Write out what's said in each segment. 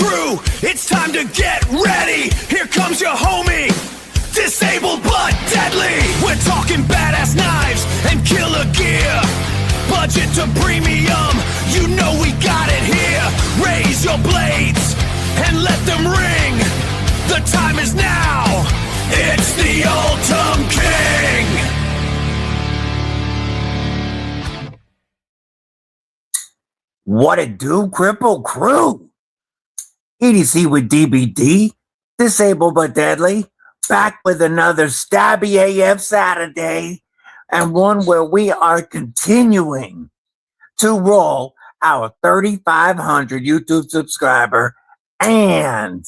Krew, it's time to get ready. Here comes your homie, disabled but deadly. We're talking badass knives and killer gear. Budget to premium, you know we got it here. Raise your blades and let them ring. The time is now, it's the Ultim King. What it do, Kripple Krew? EDC with DBD, disabled but deadly, back with another Stabby AF Saturday, and one where we are continuing to roll our 3,500 YouTube subscriber and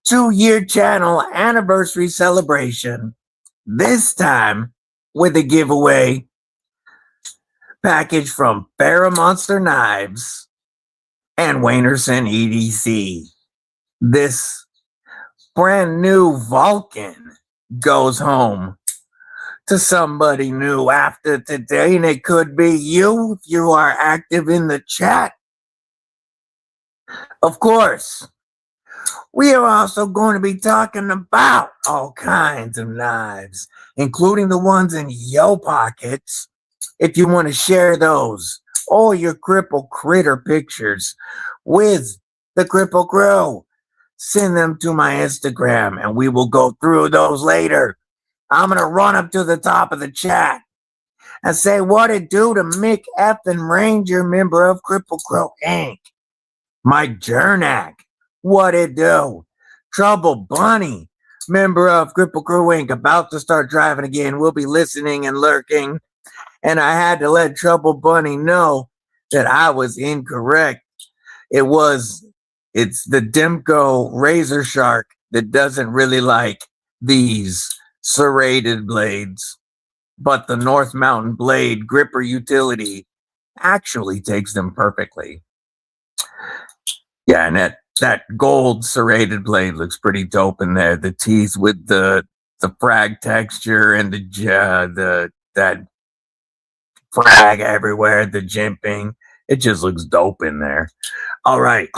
2-year channel anniversary celebration, this time with a giveaway package from FerraMonster Knives and Wanersen EDC. This brand new Vulcan goes home to somebody new after today, and it could be you if you are active in the chat. Of course, we are also going to be talking about all kinds of knives, including the ones in yo pockets. If you want to share those or your Kripple Critter pictures with the Kripple Krew, send them to my Instagram and we will go through those later. I'm going to run up to the top of the chat and say what it do to Mick F. and Ranger, member of Kripple Krew Inc. Mike Jernak, what it do? Trouble Bunny, member of Kripple Krew Inc. About to start driving again. We'll be listening and lurking. And I had to let Trouble Bunny know that I was incorrect. It's the Demko Razor Shark that doesn't really like these serrated blades, but the North Mountain Blade gripper utility actually takes them perfectly. Yeah, and that gold serrated blade looks pretty dope in there. The teeth with the frag texture and that frag everywhere, the jimping. It just looks dope in there. All right.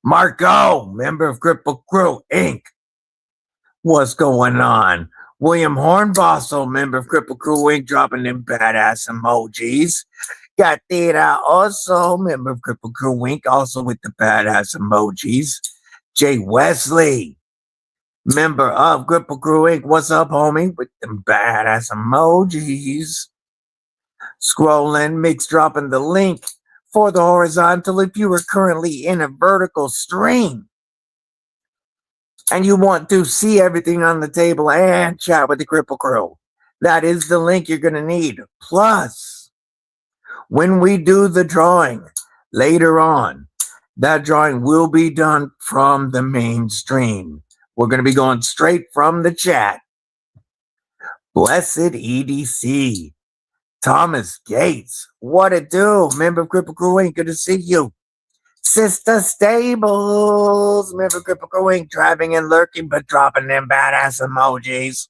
Marco, member of Kripple Krew Inc. What's going on? William Hornbossel, member of Kripple Krew Inc., dropping them badass emojis. Got Theta, also member of Kripple Krew Inc., also with the badass emojis. Jay Wesley, member of Kripple Krew Inc. What's up, homie? With them badass emojis. Scrolling, Mix dropping the link for the horizontal if you are currently in a vertical stream and you want to see everything on the table and chat with the Kripple Krew. That is the link you're going to need. Plus, when we do the drawing later on, that drawing will be done from the main stream. We're going to be going straight from the chat. Blessed EDC. Thomas Gates, what it do? Member of Kripple Krew Inc., good to see you. Sister Stables, member of Kripple Krew Inc., driving and lurking, but dropping them badass emojis.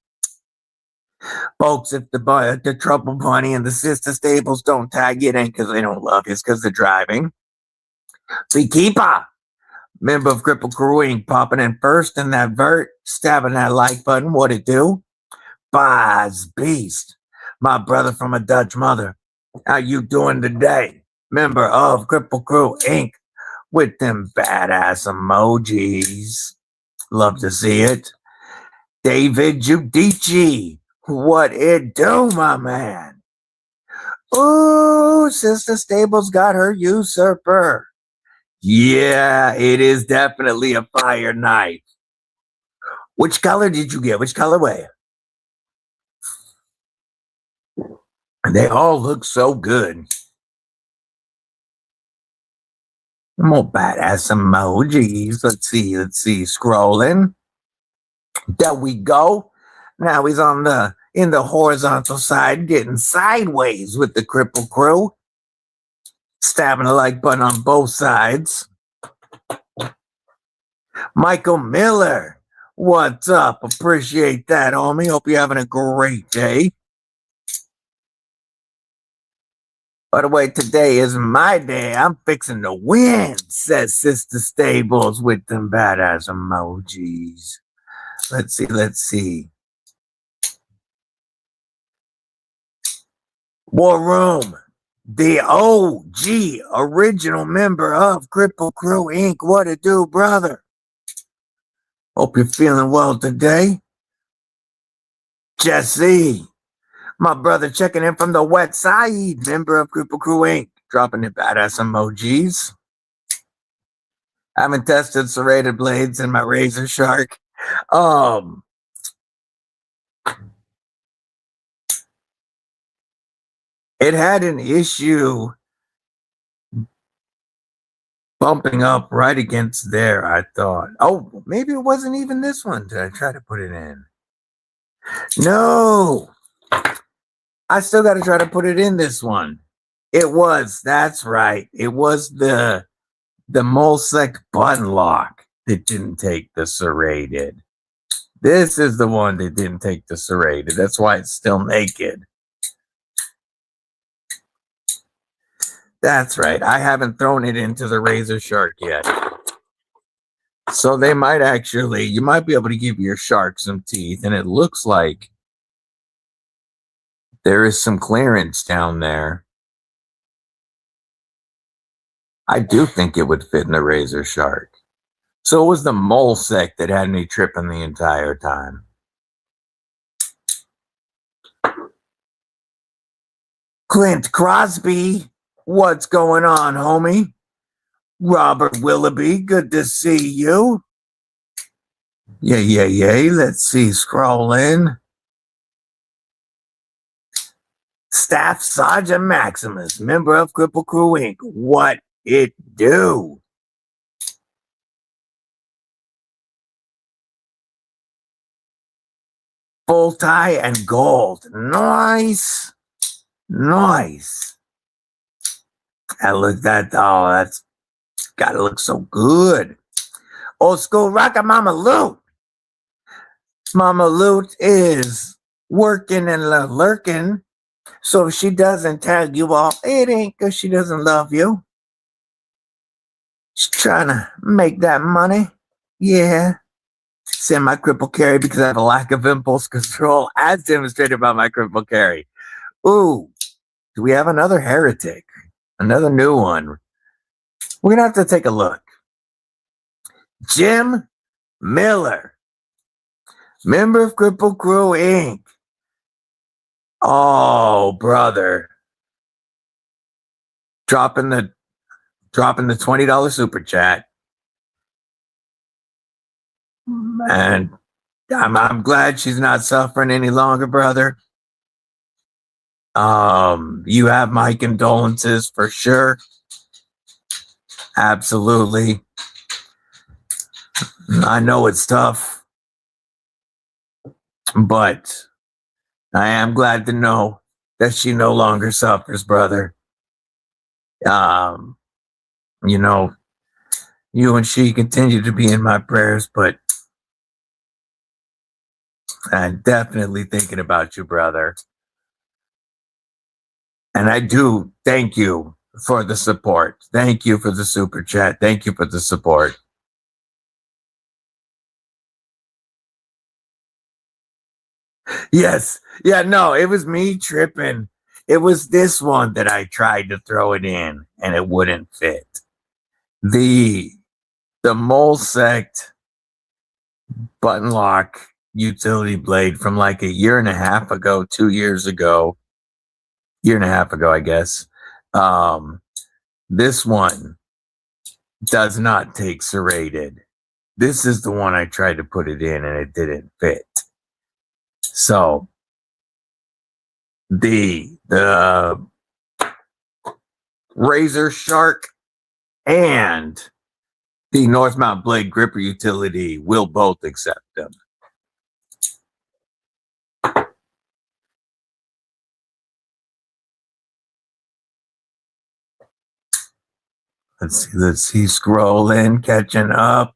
Folks, if the Trouble Bunny and the Sister Stables don't tag you, it ain't because they don't love you, it's because they're driving. Beekeeper, member of Kripple Krew Inc., popping in first in that vert, stabbing that like button, what it do? Boz Beast. My brother from a Dutch mother. How you doing today? Member of Kripple Krew Inc. with them badass emojis. Love to see it. David Giudici. What it do, my man? Ooh, Sister Stables got her usurper. Yeah, it is definitely a fire knife. Which color did you get? Which colorway? They all look so good. More badass emojis. Let's see. Scrolling. There we go. Now he's in the horizontal side, getting sideways with the Kripple Krew. Stabbing the like button on both sides. Michael Miller, what's up? Appreciate that, homie. Hope you're having a great day. By the way, today is my day. I'm fixing to win, says Sister Stables with them badass emojis. Let's see. War Room, the OG original member of Kripple Krew Inc. What it do, brother? Hope you're feeling well today. Jesse, my brother checking in from the West Side, member of Kripple Krew Inc. Dropping the badass emojis. I haven't tested serrated blades in my Razor Shark. It had an issue bumping up right against there, I thought. Oh, maybe it wasn't even this one. Did I try to put it in? No. I still got to try to put it in this one. It was, that's right. It was the Molsec button lock that didn't take the serrated. This is the one that didn't take the serrated. That's why it's still naked. That's right. I haven't thrown it into the Razor Shark yet. So they might actually, you might be able to give your shark some teeth. And it looks like there is some clearance down there. I do think it would fit in the Razor Shark. So it was the Molsec that had me tripping the entire time. Clint Crosby, what's going on, homie? Robert Willoughby, good to see you. Yay. Let's see, scroll in. Staff Sergeant Maximus, member of Kripple Krew Inc. What it do? Full tie and gold. Nice. Nice. That's gotta look so good. Old school rocker Mama Loot. Mama Loot is working and lurking. So if she doesn't tag you all, it ain't because she doesn't love you. She's trying to make that money. Yeah. Send my cripple carry because I have a lack of impulse control, as demonstrated by my cripple carry. Ooh, do we have another heretic? Another new one. We're going to have to take a look. Jim Miller, member of Kripple Krew Inc. Oh, brother. Dropping the $20 super chat. And I'm glad she's not suffering any longer, brother. You have my condolences for sure. Absolutely. I know it's tough, but I am glad to know that she no longer suffers, brother. You know, you and she continue to be in my prayers, but I'm definitely thinking about you, brother. And I do thank you for the support. Thank you for the super chat. Thank you for the support. Yes. Yeah, no, it was me tripping. It was this one that I tried to throw it in and it wouldn't fit. The Molsec button lock utility blade from like a year and a half ago, 2 years ago, year and a half ago, I guess. This one does not take serrated. This is the one I tried to put it in and it didn't fit. So the Razor Shark and the North Mount Blade Gripper utility will both accept them. Let's see, scrolling, catching up.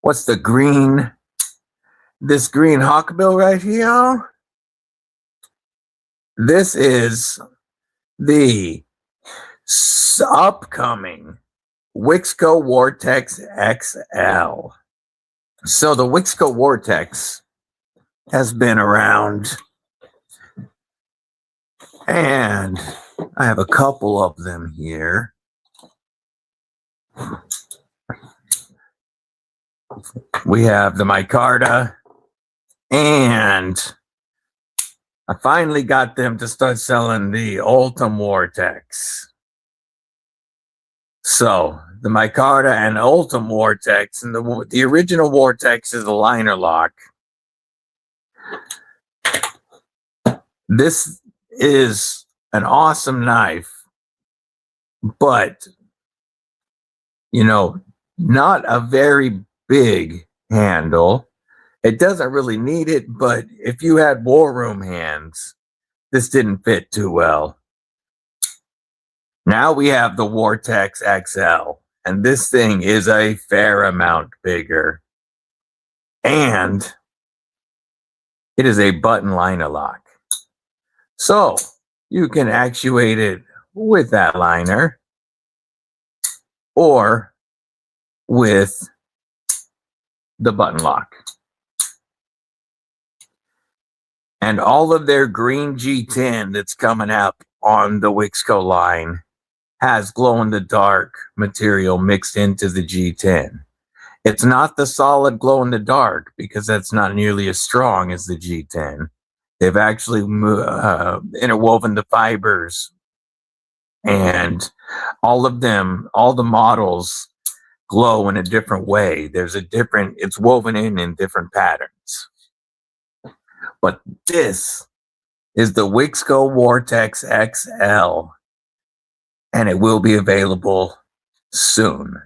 What's the green? This green hawkbill right here? this is the upcoming Wixco Vortex XL. So the Wixco Vortex has been around, and I have a couple of them here. We have the micarta, and I finally got them to start selling the Ultim Vortex. So the micarta and Ultim Vortex, and the original Vortex is a liner lock. This is an awesome knife, but you know, not a very big handle. It doesn't really need it, but if you had war room hands, this didn't fit too well. Now we have the Vortex XL, and this thing is a fair amount bigger. And it is a button liner lock. So you can actuate it with that liner or with the button lock. And all of their green G10 that's coming up on the Wixco line has glow-in-the-dark material mixed into the G10. It's not the solid glow-in-the-dark because that's not nearly as strong as the G10. They've actually interwoven the fibers, and all of them, all the models glow in a different way. There's a different, it's woven in different patterns. But this is the Wixco Vortex XL, and it will be available soon.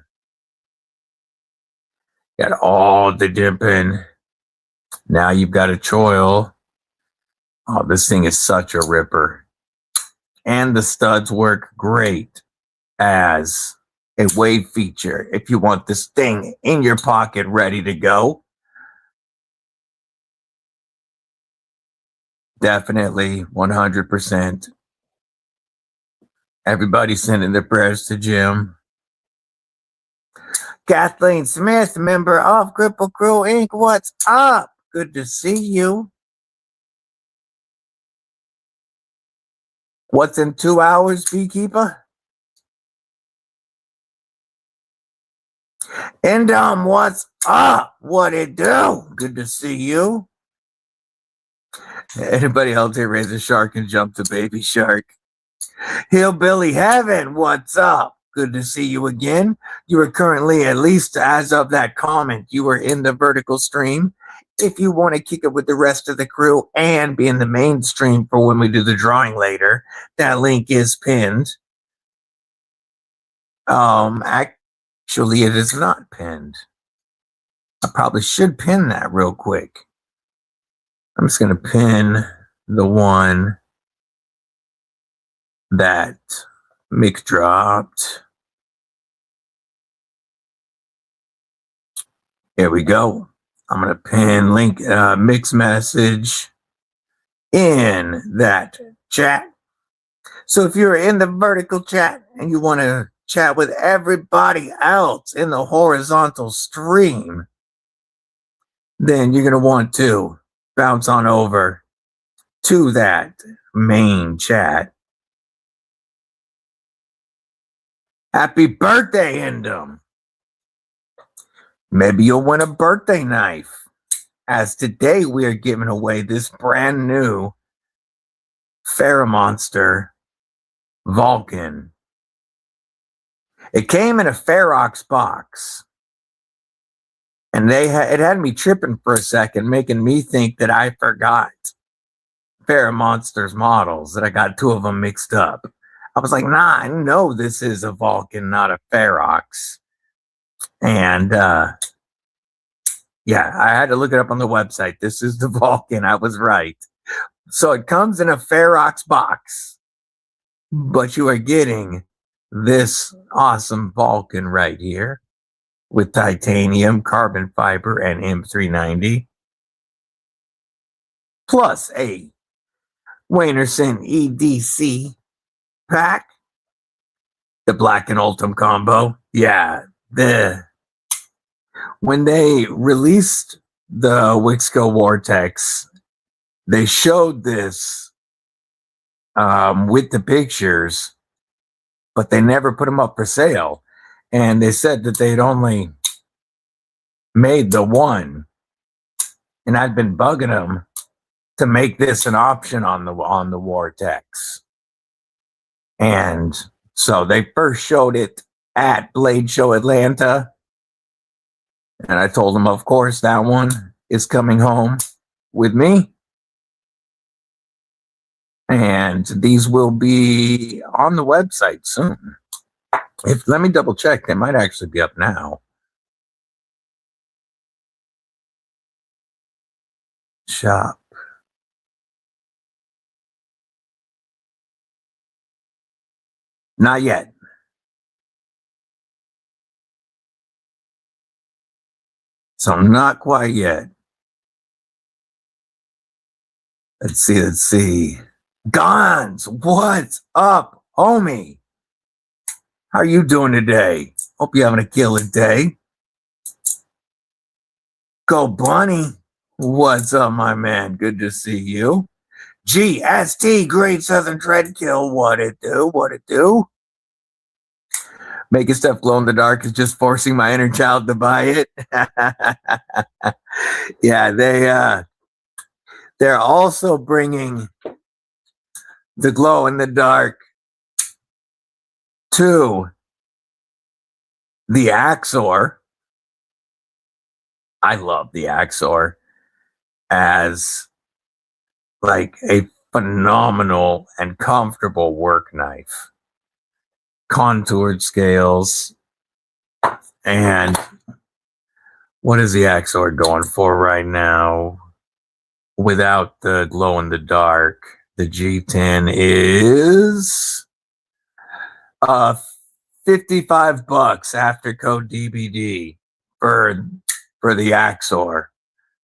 Got all the dimping. Now you've got a choil. Oh, this thing is such a ripper. And the studs work great as a wave feature if you want this thing in your pocket ready to go. Definitely 100%. Everybody sending their prayers to Jim. Kathleen Smith, member of Kripple Krew Inc. What's up? Good to see you. What's in 2 hours, Beekeeper? And what's up? What it do? Good to see you. Anybody else here raise a shark and jump to baby shark? Hillbilly Heaven, what's up? Good to see you again. You are currently, at least as of that comment, you are in the vertical stream. If you want to kick it with the rest of the crew and be in the mainstream for when we do the drawing later, that link is pinned. Actually, it is not pinned. I probably should pin that real quick. I'm just going to pin the one that Mick dropped. Here we go. I'm going to pin link Mick's message in that chat. So if you're in the vertical chat and you want to chat with everybody else in the horizontal stream, then you're going to want to bounce on over to that main chat. Happy birthday, Endem. Maybe you'll win a birthday knife, as today we are giving away this brand new FerraMonster Vulcan. It came in a Ferrox box, and it had me tripping for a second, making me think that I forgot FerraMonster's models, that I got two of them mixed up. I was like, nah, I know this is a Vulcan, not a Ferrox. And yeah, I had to look it up on the website. This is the Vulcan. I was right. So it comes in a Ferrox box, but you are getting this awesome Vulcan right here with titanium, carbon fiber, and M390, plus a Wanersen EDC pack, the Black and Ultim combo. Yeah, when they released the Wixco Vortex, they showed this with the pictures, but they never put them up for sale. And they said that they'd only made the one, and I'd been bugging them to make this an option on the Vortex. And so they first showed it at Blade Show Atlanta, and I told them, of course, that one is coming home with me. And these will be on the website soon. Let me double check. They might actually be up now. Shop. Not yet. So not quite yet. Let's see. Gons, what's up, homie? How are you doing today? Hope you're having a killer day. Go Bunny, what's up, my man? Good to see you. GST, Great Southern Dreadkill, what it do? Making stuff glow in the dark is just forcing my inner child to buy it. Yeah, they're also bringing the glow in the dark to the Axor. I love the Axor as like a phenomenal and comfortable work knife. Contoured scales. And what is the Axor going for right now? Without the glow in the dark, the G10 is $55 after code DBD for the Axor.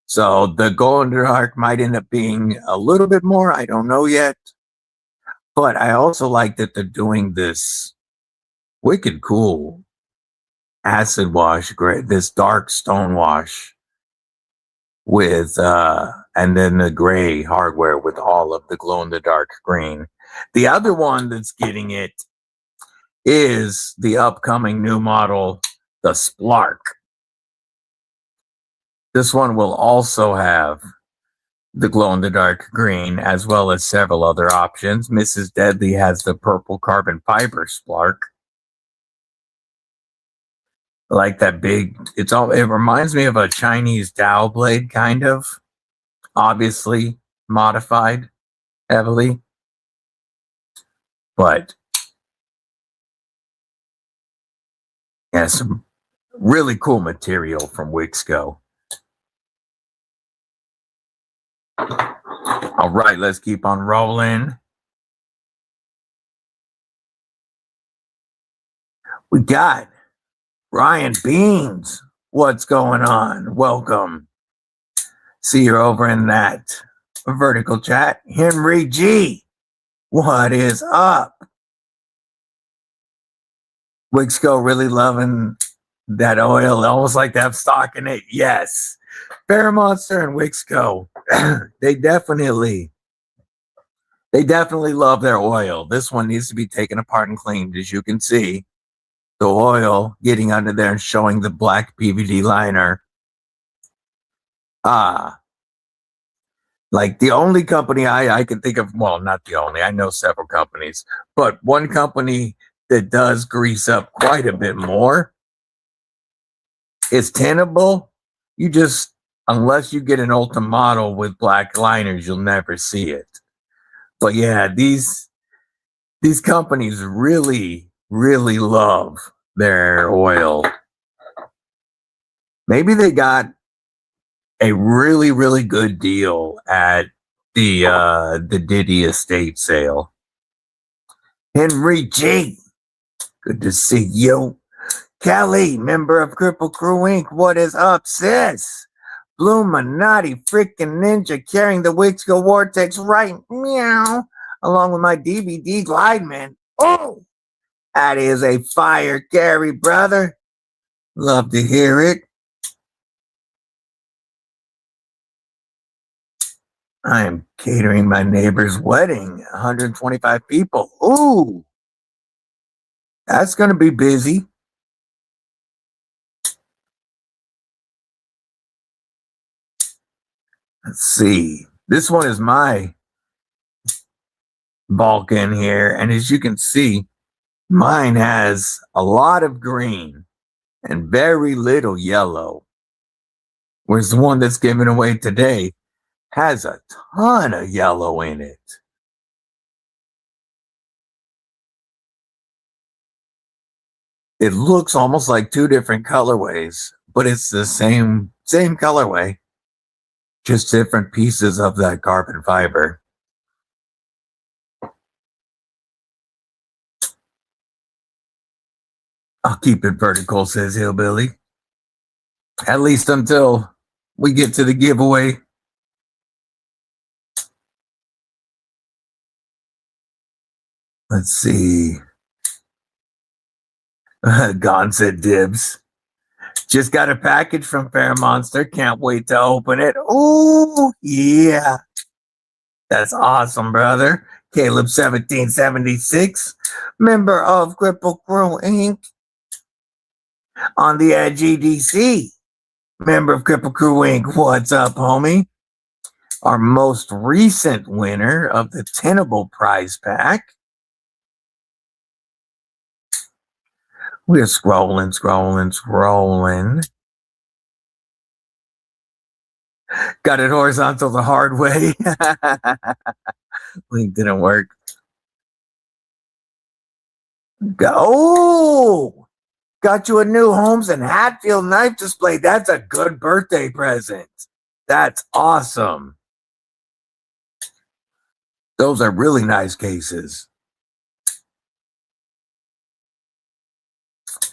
So the glow in the dark might end up being a little bit more. I don't know yet. But I also like that they're doing this wicked cool acid wash, this dark stone wash with and then the gray hardware with all of the glow in the dark green. The other one that's getting it is the upcoming new model, the Splark. This one will also have the glow in the dark green as well as several other options. Mrs. Deadly has the purple carbon fiber Splark. Like that big, it reminds me of a Chinese dowel blade, kind of. Obviously modified heavily. But yeah, some really cool material from Wixco. All right, let's keep on rolling. We got Ryan Beans. What's going on? Welcome. See you over in that vertical chat. Henry G. What is up? Wixco really loving that oil, almost like they have stock in it. Yes. FerraMonster and Wixco, they definitely love their oil. This one needs to be taken apart and cleaned, as you can see. The oil getting under there and showing the black PVD liner. Like the only company I can think of, well, not the only, I know several companies, but one company that does grease up quite a bit more is Tenable. You just, unless you get an Ultim model with black liners, you'll never see it. But yeah, these companies really love their oil. Maybe they got a really good deal at the Diddy estate sale. Henry G. Good to see you. Kelly, member of Kripple Krew Inc. What is up, sis? Bluminati freaking ninja carrying the Wixco Vortex right meow along with my DVD Glideman. Oh, that is a fire carry, brother. Love to hear it. I am catering my neighbor's wedding, 125 people. Ooh, that's going to be busy. Let's see. This one is my Vulcan here. And as you can see, mine has a lot of green and very little yellow. Whereas the one that's given away today has a ton of yellow in it. It looks almost like two different colorways, but it's the same colorway, just different pieces of that carbon fiber. I'll keep it vertical, says Hillbilly. At least until we get to the giveaway. Let's see. Gone said dibs. Just got a package from FerraMonster. Can't wait to open it. Oh, yeah. That's awesome, brother. Caleb 1776, member of Kripple Krew Inc. On the Edge EDC, member of Kripple Krew Inc. What's up, homie? Our most recent winner of the Tenable prize pack. We're scrolling. Got it horizontal the hard way. Link didn't work. Go! Got you a new Holmes and Hatfield knife display. That's a good birthday present. That's awesome. Those are really nice cases.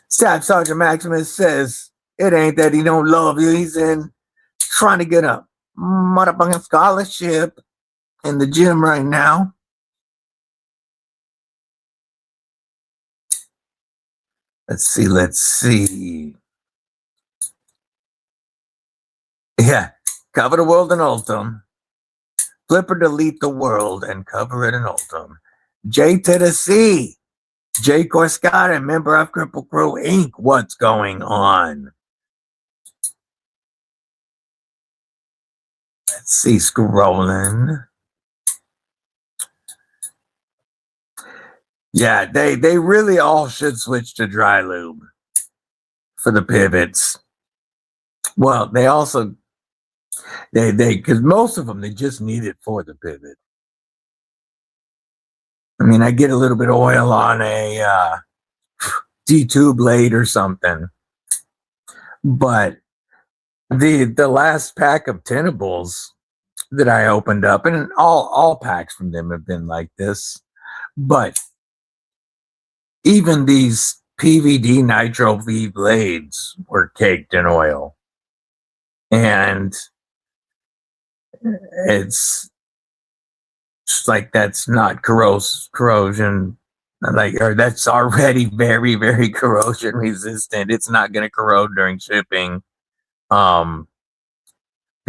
Staff Sergeant Maximus says it ain't that he don't love you. He's in trying to get a motherfucking scholarship in the gym right now. Let's see. Yeah, cover the world in Ultim. Flip or delete the world and cover it in Ultim. J to the C. Jay Corscata, member of Kripple Krew Inc. What's going on? Let's see, scrolling. Yeah, they really all should switch to dry lube for the pivots. Well, they also because most of them they just need it for the pivot. I mean, I get a little bit of oil on a D2 blade or something, but the last pack of Tenables that I opened up, and all packs from them have been like this, but even these PVD Nitro V blades were caked in oil, and it's just like that's not corrosion, or that's already very, very corrosion resistant. It's not going to corrode during shipping. They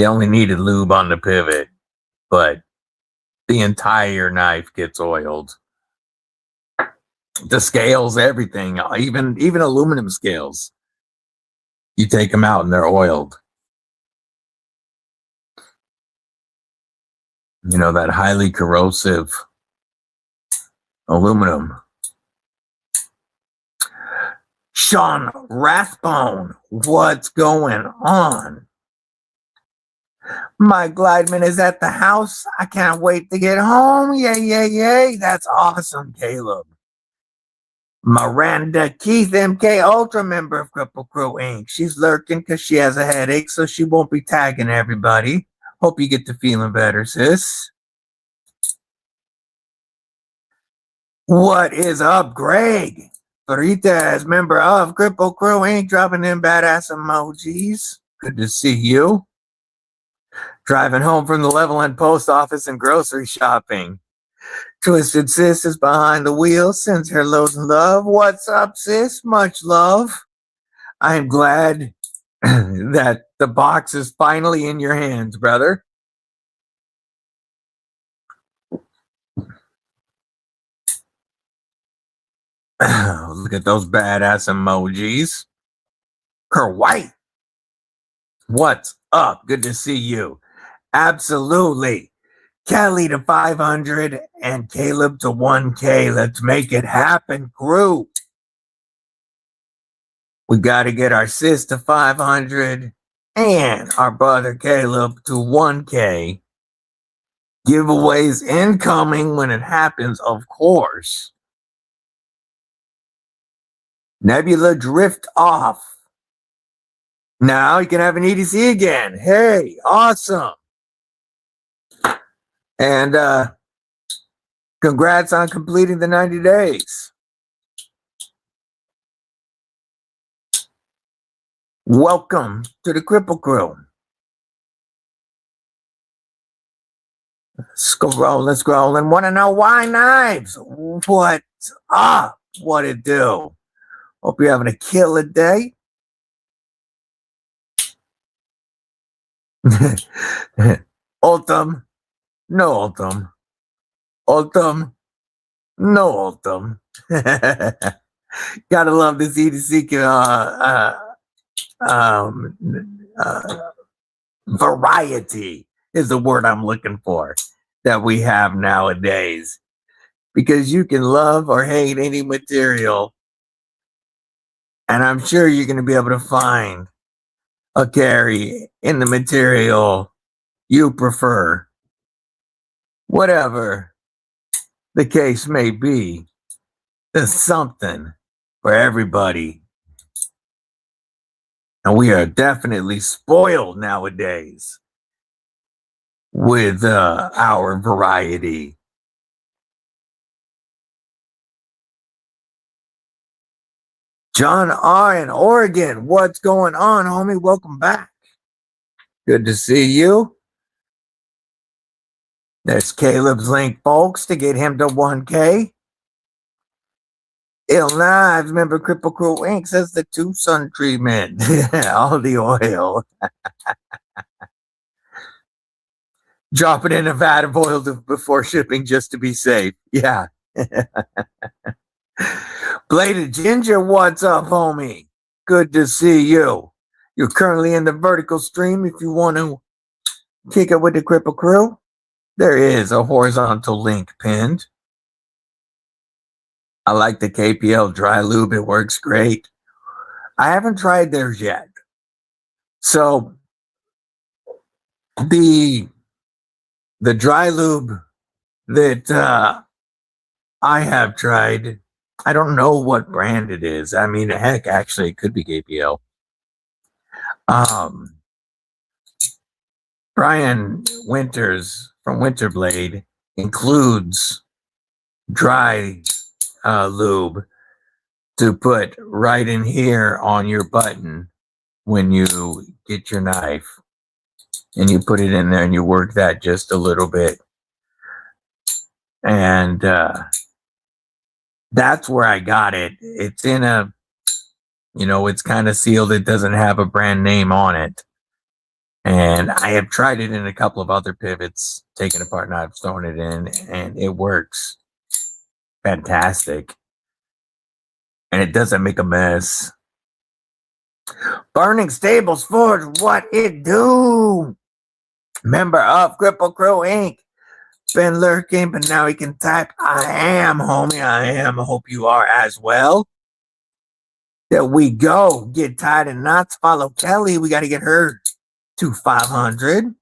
only needed lube on the pivot, but the entire knife gets oiled. The scales, everything, even aluminum scales. You take them out and they're oiled. You know, that highly corrosive aluminum. Sean Rathbone, what's going on? My Glideman is at the house. I can't wait to get home. Yay. That's awesome, Caleb. Miranda Keith, MK Ultra, member of Kripple Krew Inc. She's lurking because she has a headache, so she won't be tagging everybody. Hope you get to feeling better, sis. What is up, Greg? Faritas, member of Kripple Krew Inc., dropping in badass emojis. Good to see you. Driving home from the Level End post office and grocery shopping. Twisted Sis is behind the wheel, sends her loads of love. What's up, sis? Much love. I am glad that the box is finally in your hands, brother. Look at those badass emojis. Her White. What's up? Good to see you. Absolutely. Kelly to 500 and Caleb to 1K. Let's make it happen, crew. We got to get our sis to 500 and our brother Caleb to 1K. Giveaways incoming when it happens, of course. Nebula drift off. Now you can have an EDC again. Hey, awesome. And congrats on completing the 90 days. Welcome to the Kripple Krew. Let's go. And want to know why knives? What's up? What it do? Hope you're having a killer day. Ultim. No Ultim. Ultim. No Ultim. Gotta love this EDC variety is the word I'm looking for that we have nowadays. Because you can love or hate any material. And I'm sure you're going to be able to find a carry in the material you prefer. Whatever the case may be, there's something for everybody. And we are definitely spoiled nowadays with our variety. John R. in Oregon, what's going on, homie? Welcome back. Good to see you. There's Caleb's link, folks, to get him to 1K. Ill Knives, member Kripple Krew Inc. says the 2 sun treatment. All the oil. Drop it in a vat of oil before shipping just to be safe. Yeah. Bladed Ginger, what's up, homie? Good to see you. You're currently in the vertical stream. If you want to kick it with the Kripple Krew, there is a horizontal link pinned. I like the KPL dry lube. It works great. I haven't tried theirs yet. So the dry lube that I have tried, I don't know what brand it is. I mean, heck, actually, it could be KPL. Brian Winters from Winterblade includes dry lube to put right in here on your button when you get your knife. And you put it in there and you work that just a little bit. And that's where I got it. It's in a, it's kind of sealed. It doesn't have a brand name on it. And I have tried it in a couple of other pivots, taken apart knives, thrown it in, and it works fantastic. And it doesn't make a mess. Burning Stables Forge, what it do? Member of Kripple Krew Inc. Been lurking, but now he can type, I am, homie, I am. I hope you are as well. There we go. Get tied in knots. Follow Kelly. We got to get her to 500.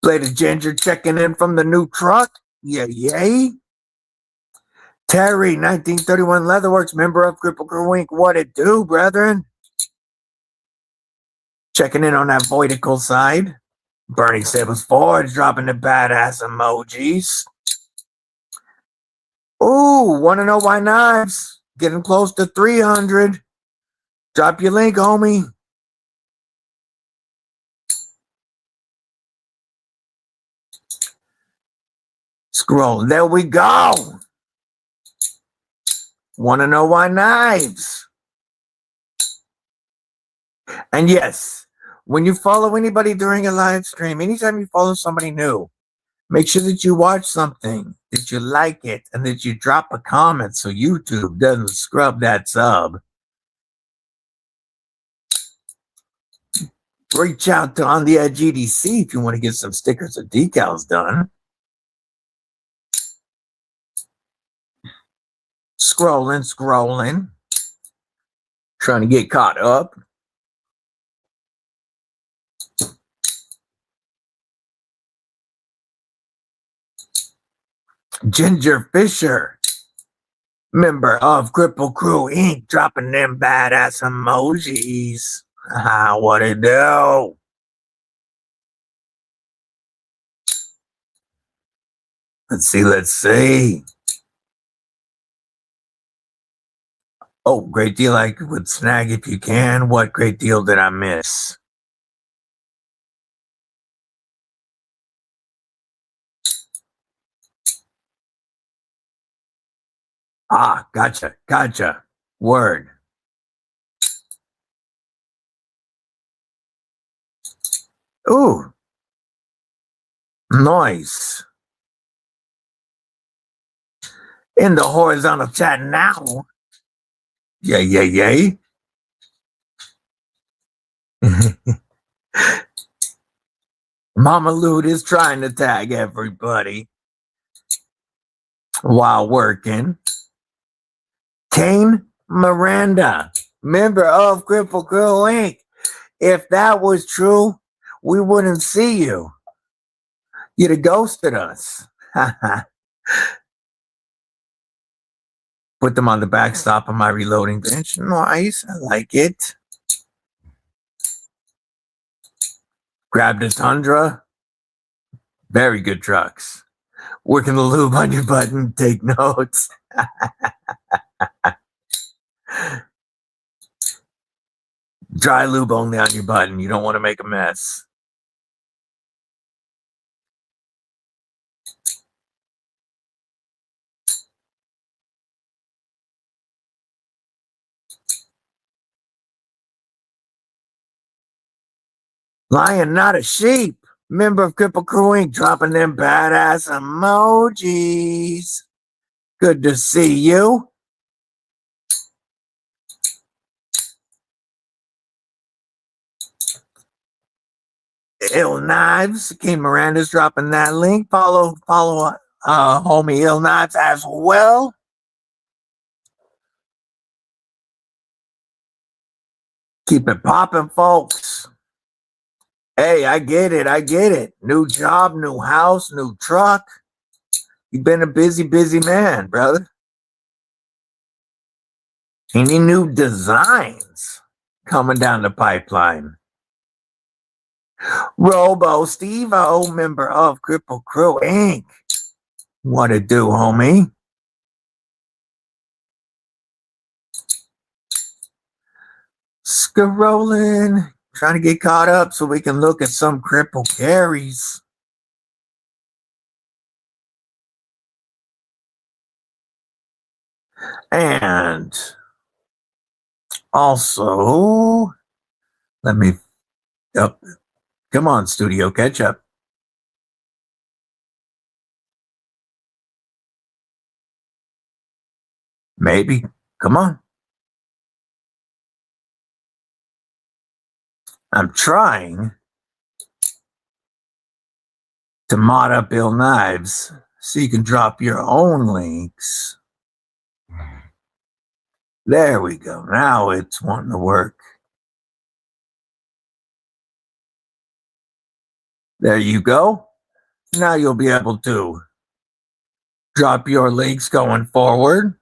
Bladed Ginger checking in from the new truck. Yay. Terry, 1931 Leatherworks, member of Kripple Krew Inc. What it do, brethren? Checking in on that Voidical side. Burning Stables Forge, dropping the badass emojis. Ooh, want to know why knives? Getting close to 300. Drop your link, homie. Scroll. There we go. Want to know why knives? And yes, when you follow anybody during a live stream, anytime you follow somebody new, make sure that you watch something, that you like it, and that you drop a comment so YouTube doesn't scrub that sub. Reach out to On the Edge EDC if you want to get some stickers or decals done. Scrolling. Trying to get caught up. Ginger Fisher, member of Kripple Krew Inc., dropping them badass emojis. What it do? Let's see. Oh, great deal I would snag if you can. What great deal did I miss? Gotcha. Word. Ooh. Nice. In the horizontal chat now. Yay. Mama Loot is trying to tag everybody while working. Kane Miranda, member of Kripple Krew Inc. If that was true, we wouldn't see you. You'd have ghosted us. Put them on the backstop of my reloading bench. Nice, I like it. Grabbed a Tundra. Very good trucks. Working the lube on your button. Take notes. Dry lube only on your button. You don't want to make a mess. Lion, not a sheep. Member of Kripple Krew Inc., dropping them badass emojis. Good to see you. Ill Knives. King Miranda's dropping that link. Follow homie Ill Knives as well. Keep it popping, folks. Hey, I get it. New job, new house, new truck. You've been a busy man, brother. Any new designs coming down the pipeline? Robo Steve-O, member of Kripple Krew Inc. What it do, homie? Scrolling. Trying to get caught up so we can look at some cripple carries. And also, let me up. Come on, studio, catch up. Maybe. Come on. I'm trying to mod up Ill Knives so you can drop your own links. There we go. Now it's wanting to work. There you go. Now you'll be able to drop your links going forward.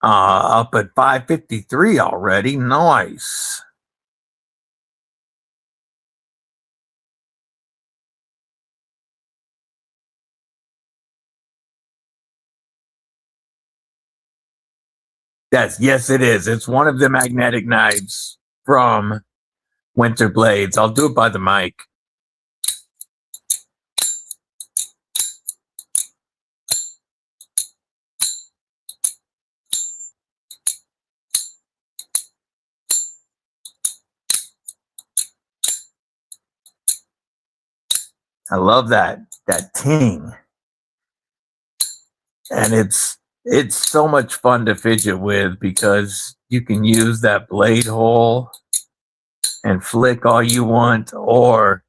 Up at 553 already. Nice. Yes, it is. It's one of the magnetic knives from winter blades. I'll do it by the mic. I love that ting. And it's so much fun to fidget with because you can use that blade hole and flick all you want, or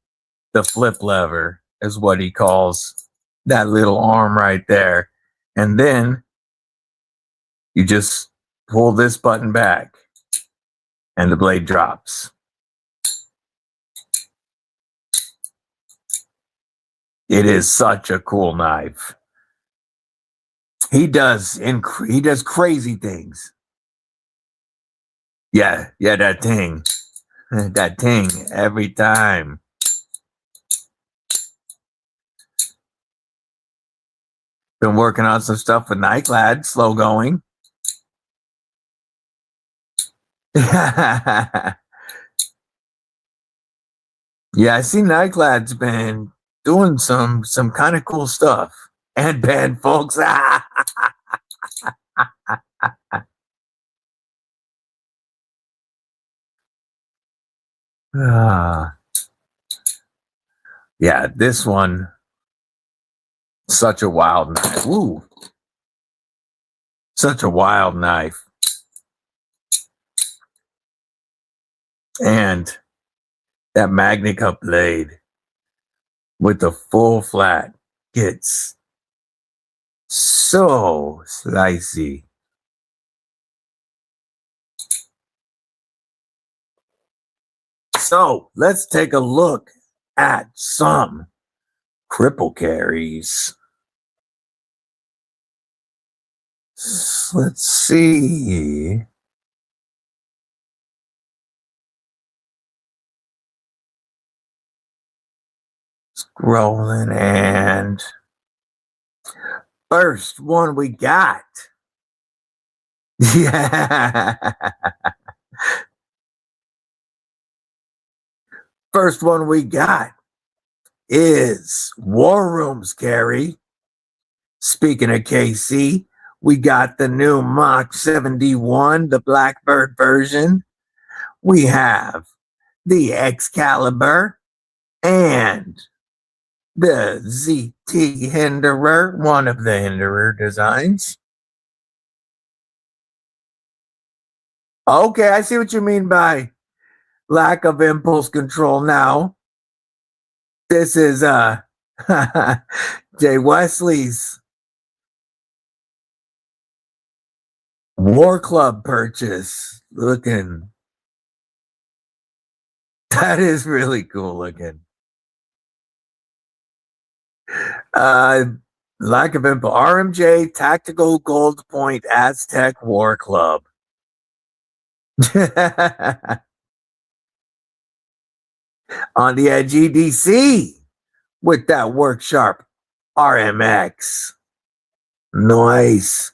the flip lever is what he calls that little arm right there. And then you just pull this button back and the blade drops. It is such a cool knife. He does crazy things. Yeah, that ting. That ting every time. Been working on some stuff with Nightclad, slow going. Yeah, I see Nightclad's been doing some kind of cool stuff. And band folks. Yeah, this one, such a wild knife. Ooh. Such a wild knife. And that Magna Cup blade with the full flat gets so slicey. So let's take a look at some cripple carries. Let's see. Scrolling, and first one we got. Yeah. First one we got is War Room's carry. Speaking of KC, we got the new Mach 71, the Blackbird version. We have the Excalibur and the ZT Hinderer, one of the Hinderer designs. Okay, I see what you mean by lack of impulse control now. This is Jay Wesley's War Club purchase. Looking, that is really cool looking. Lack of impulse. RMJ Tactical Gold Point Aztec War Club. On the edge, EDC with that Work Sharp RMX. Nice.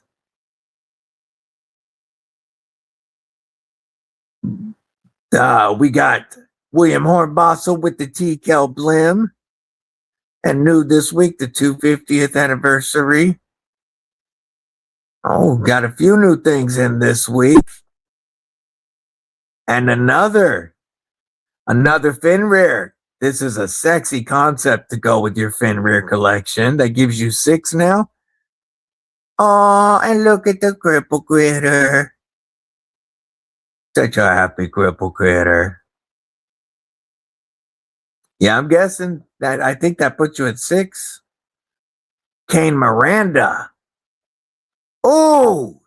We got William Hornbostel with the TKL Blim. And new this week, the 250th anniversary. Oh, got a few new things in this week. And another fin rear. This is a sexy concept to go with your fin rear collection. That gives you 6 now. Oh, and look at the cripple critter. Such a happy cripple critter. Yeah, I'm guessing that, I think that puts you at 6. Kane Miranda. Oh,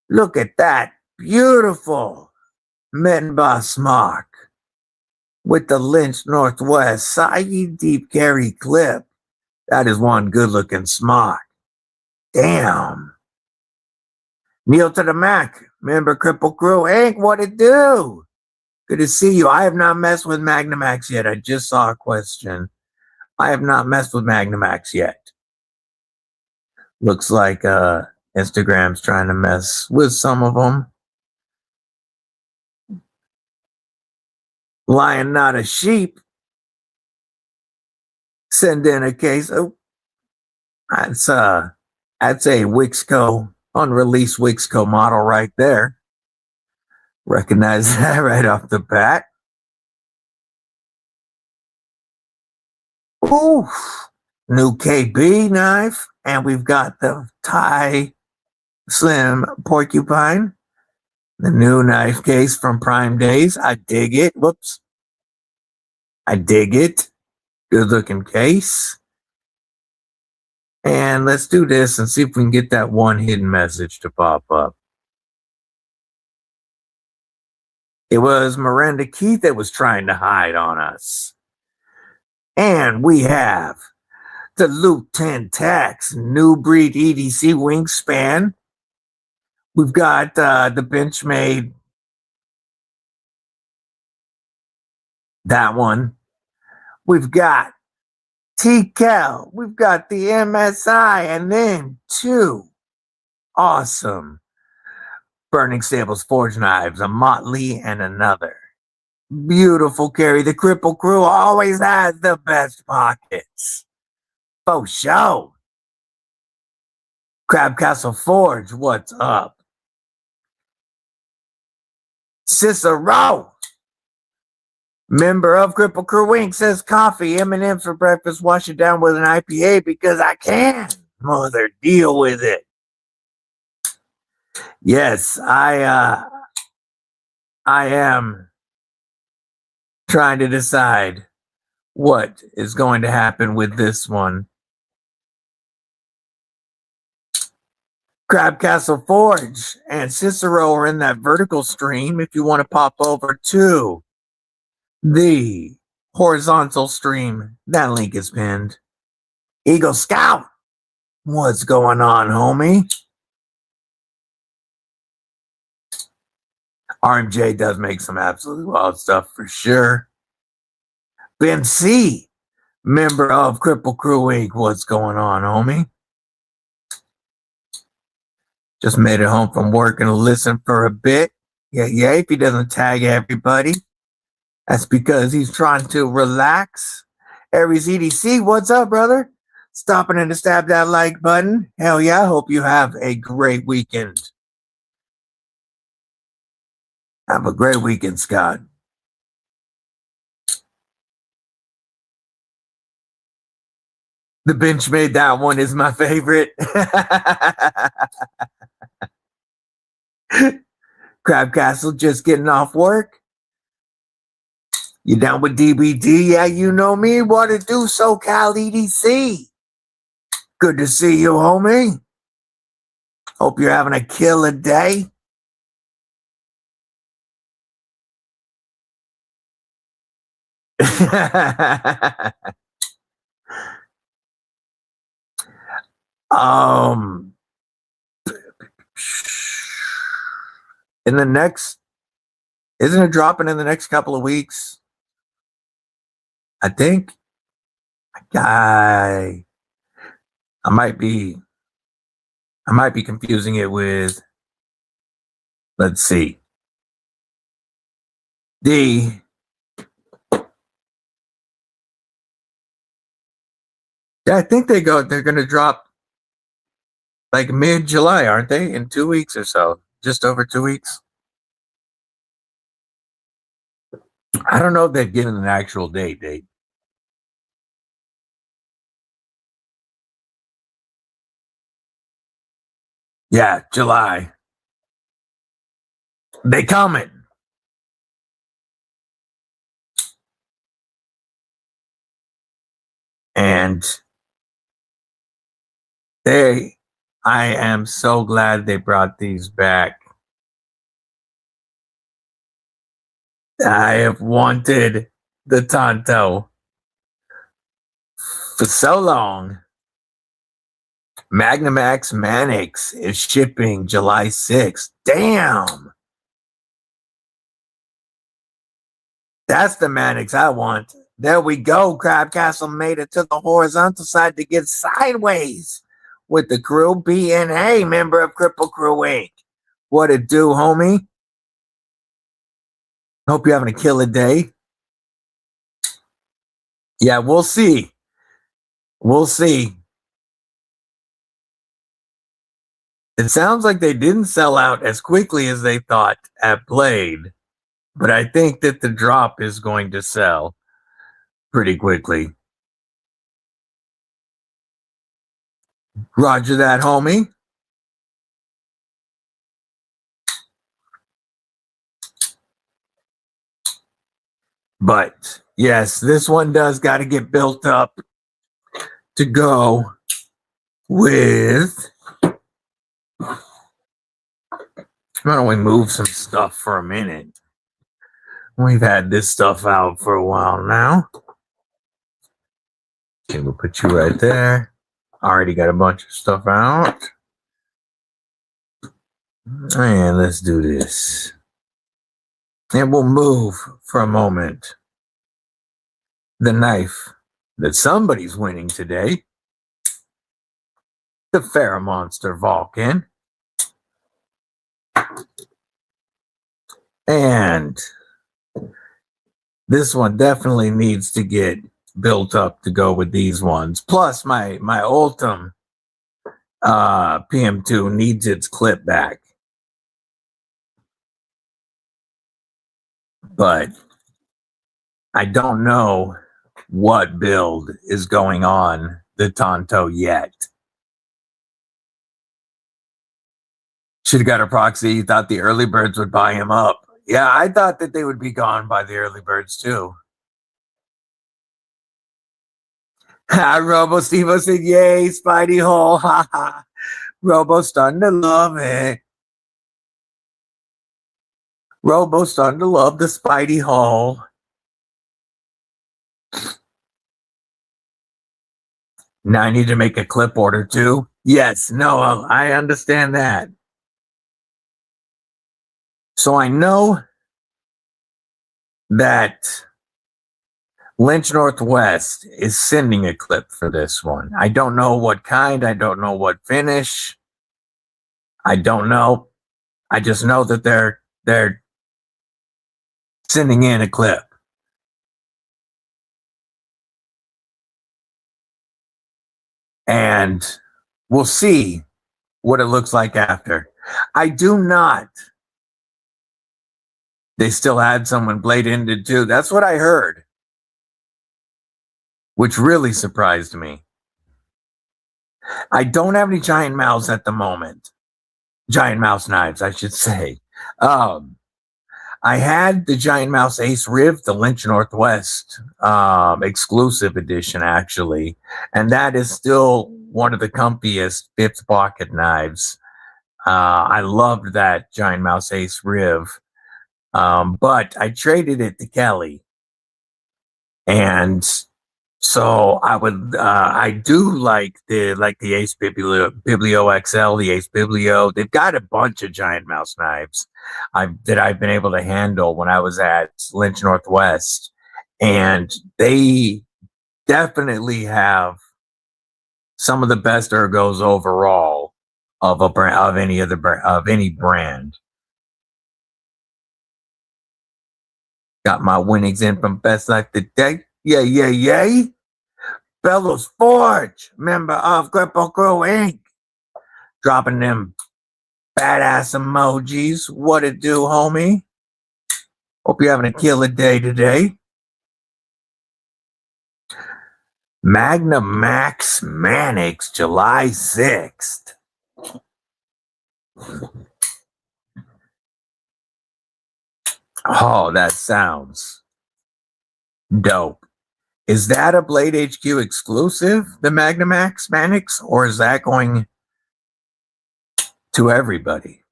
look at that. Beautiful Mettenbach smock with the Lynch Northwest side deep carry clip. That is one good looking smock. Damn. Neil to the Mac. Member Kripple Krew. Hank, what it do? Good to see you. I have not messed with Magnamax yet. I just saw a question. I have not messed with Magnamax yet. Looks like Instagram's trying to mess with some of them. Lion Not a Sheep. Send in a case. Oh, that's a Wixco, unreleased Wixco model right there. Recognize that right off the bat. Ooh, new KB knife, and we've got the Thai Slim Porcupine, the new knife case from Prime Days. I dig it. Whoops. I dig it. Good looking case. And let's do this and see if we can get that one hidden message to pop up. It was Miranda Keith that was trying to hide on us. And we have the Luke 10 Tax New Breed EDC Wingspan. We've got the Benchmade. That one. We've got TCal. We've got the MSI. And then two awesome Burning Stables Forge knives. A Motley and another. Beautiful carry. The Kripple Krew always has the best pockets. For sure. Crab Castle Forge, what's up? Cicero, member of Kripple Krew Inc. says coffee, M&M for breakfast, wash it down with an IPA because I can. Mother, deal with it. Yes, I am trying to decide what is going to happen with this one. Crab Castle Forge and Cicero are in that vertical stream. If you want to pop over to the horizontal stream, that link is pinned. Eagle Scout, what's going on, homie? RMJ does make some absolutely wild stuff for sure. Ben C, member of Kripple Krew Inc. What's going on, homie? Just made it home from work and listen for a bit. Yeah, if he doesn't tag everybody, that's because he's trying to relax. Aries EDC, what's up, brother? Stopping in to stab that like button. Hell yeah, I hope you have a great weekend. Have a great weekend, Scott. The Benchmade, that one is my favorite. Crab Castle, just getting off work. You down with DBD? Yeah, you know me. What to do, SoCal EDC? Good to see you, homie. Hope you're having a killer day. In the next, isn't it dropping in the next couple of weeks? I think I might be confusing it with, let's see, I think they're going to drop like mid-July, aren't they? In 2 weeks or so. Just over 2 weeks. I don't know if they've given an actual date. Yeah, July. They coming. And I am so glad they brought these back. I have wanted the Tonto for so long. Magnamax Manix is shipping July 6th. Damn. That's the Manix I want. There we go. Crab Castle made it to the horizontal side to get sideways with the crew. BNA, member of Kripple Krew Inc. What it do, homie? Hope you're having a killer day. Yeah, we'll see. We'll see. It sounds like they didn't sell out as quickly as they thought at Blade, but I think that the drop is going to sell pretty quickly. Roger that, homie. But yes, this one does got to get built up to go with. Why don't we move some stuff for a minute? We've had this stuff out for a while now. Okay, we'll put you right there. Already got a bunch of stuff out. And let's do this. And we'll move for a moment the knife that somebody's winning today. The FerraMonster Vulcan. And this one definitely needs to get built up to go with these ones. Plus, my Ultim PM2 needs its clip back. But I don't know what build is going on the Tonto yet. Should have got a proxy. You thought the early birds would buy him up. Yeah, I thought that they would be gone by the early birds too. Robo Stevo said, yay, Spidey hole. Ha ha. Robo starting to love it. Robo starting to love the Spidey hole. Now I need to make a clip order too. Yes, no, I understand that. So I know that Lynch Northwest is sending a clip for this one. I don't know what kind. I don't know what finish. I don't know. I just know that they're sending in a clip. And we'll see what it looks like after. I do not. They still had someone bladed too. That's what I heard, which really surprised me. I don't have any giant mouse at the moment. Giant mouse knives, I should say. I had the Giant Mouse Ace Riv, the Lynch Northwest exclusive edition, actually. And that is still one of the comfiest fifth pocket knives. I loved that Giant Mouse Ace Riv. But I traded it to Kelly. And so I do like the Ace Biblio XL, the Ace Biblio. They've got a bunch of giant mouse knives that I've been able to handle when I was at Lynch Northwest, and they definitely have some of the best ergos overall of a brand, of any brand. Got my winnings in from Best Life today. Yay. Bellows Forge, member of Kripple Krew Inc. Dropping them badass emojis. What it do, homie? Hope you're having a killer day today. Magna Max Mannix, July 6th. Oh, that sounds dope. Is that a Blade HQ exclusive, the Magnamax Mannix, or is that going to everybody?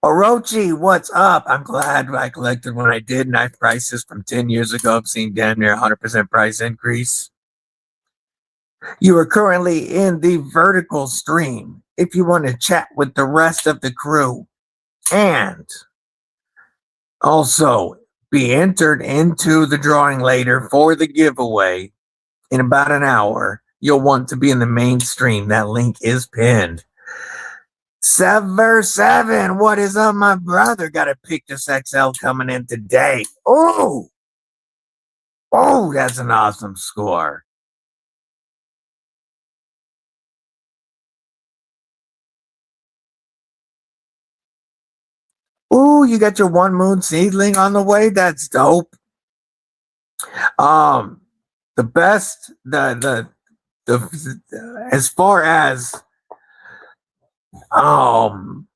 Orochi, what's up? I'm glad I collected when I did. Knife prices from 10 years ago. I've seen damn near 100% price increase. You are currently in the vertical stream. If you want to chat with the rest of the crew and also be entered into the drawing later for the giveaway in about an hour, you'll want to be in the main stream. That link is pinned. Sever7, what is up, my brother? Got a Pictus XL coming in today. Oh, Oh, that's an awesome score. Ooh, you got your one moon seedling on the way. That's dope. Um, the best, as far as um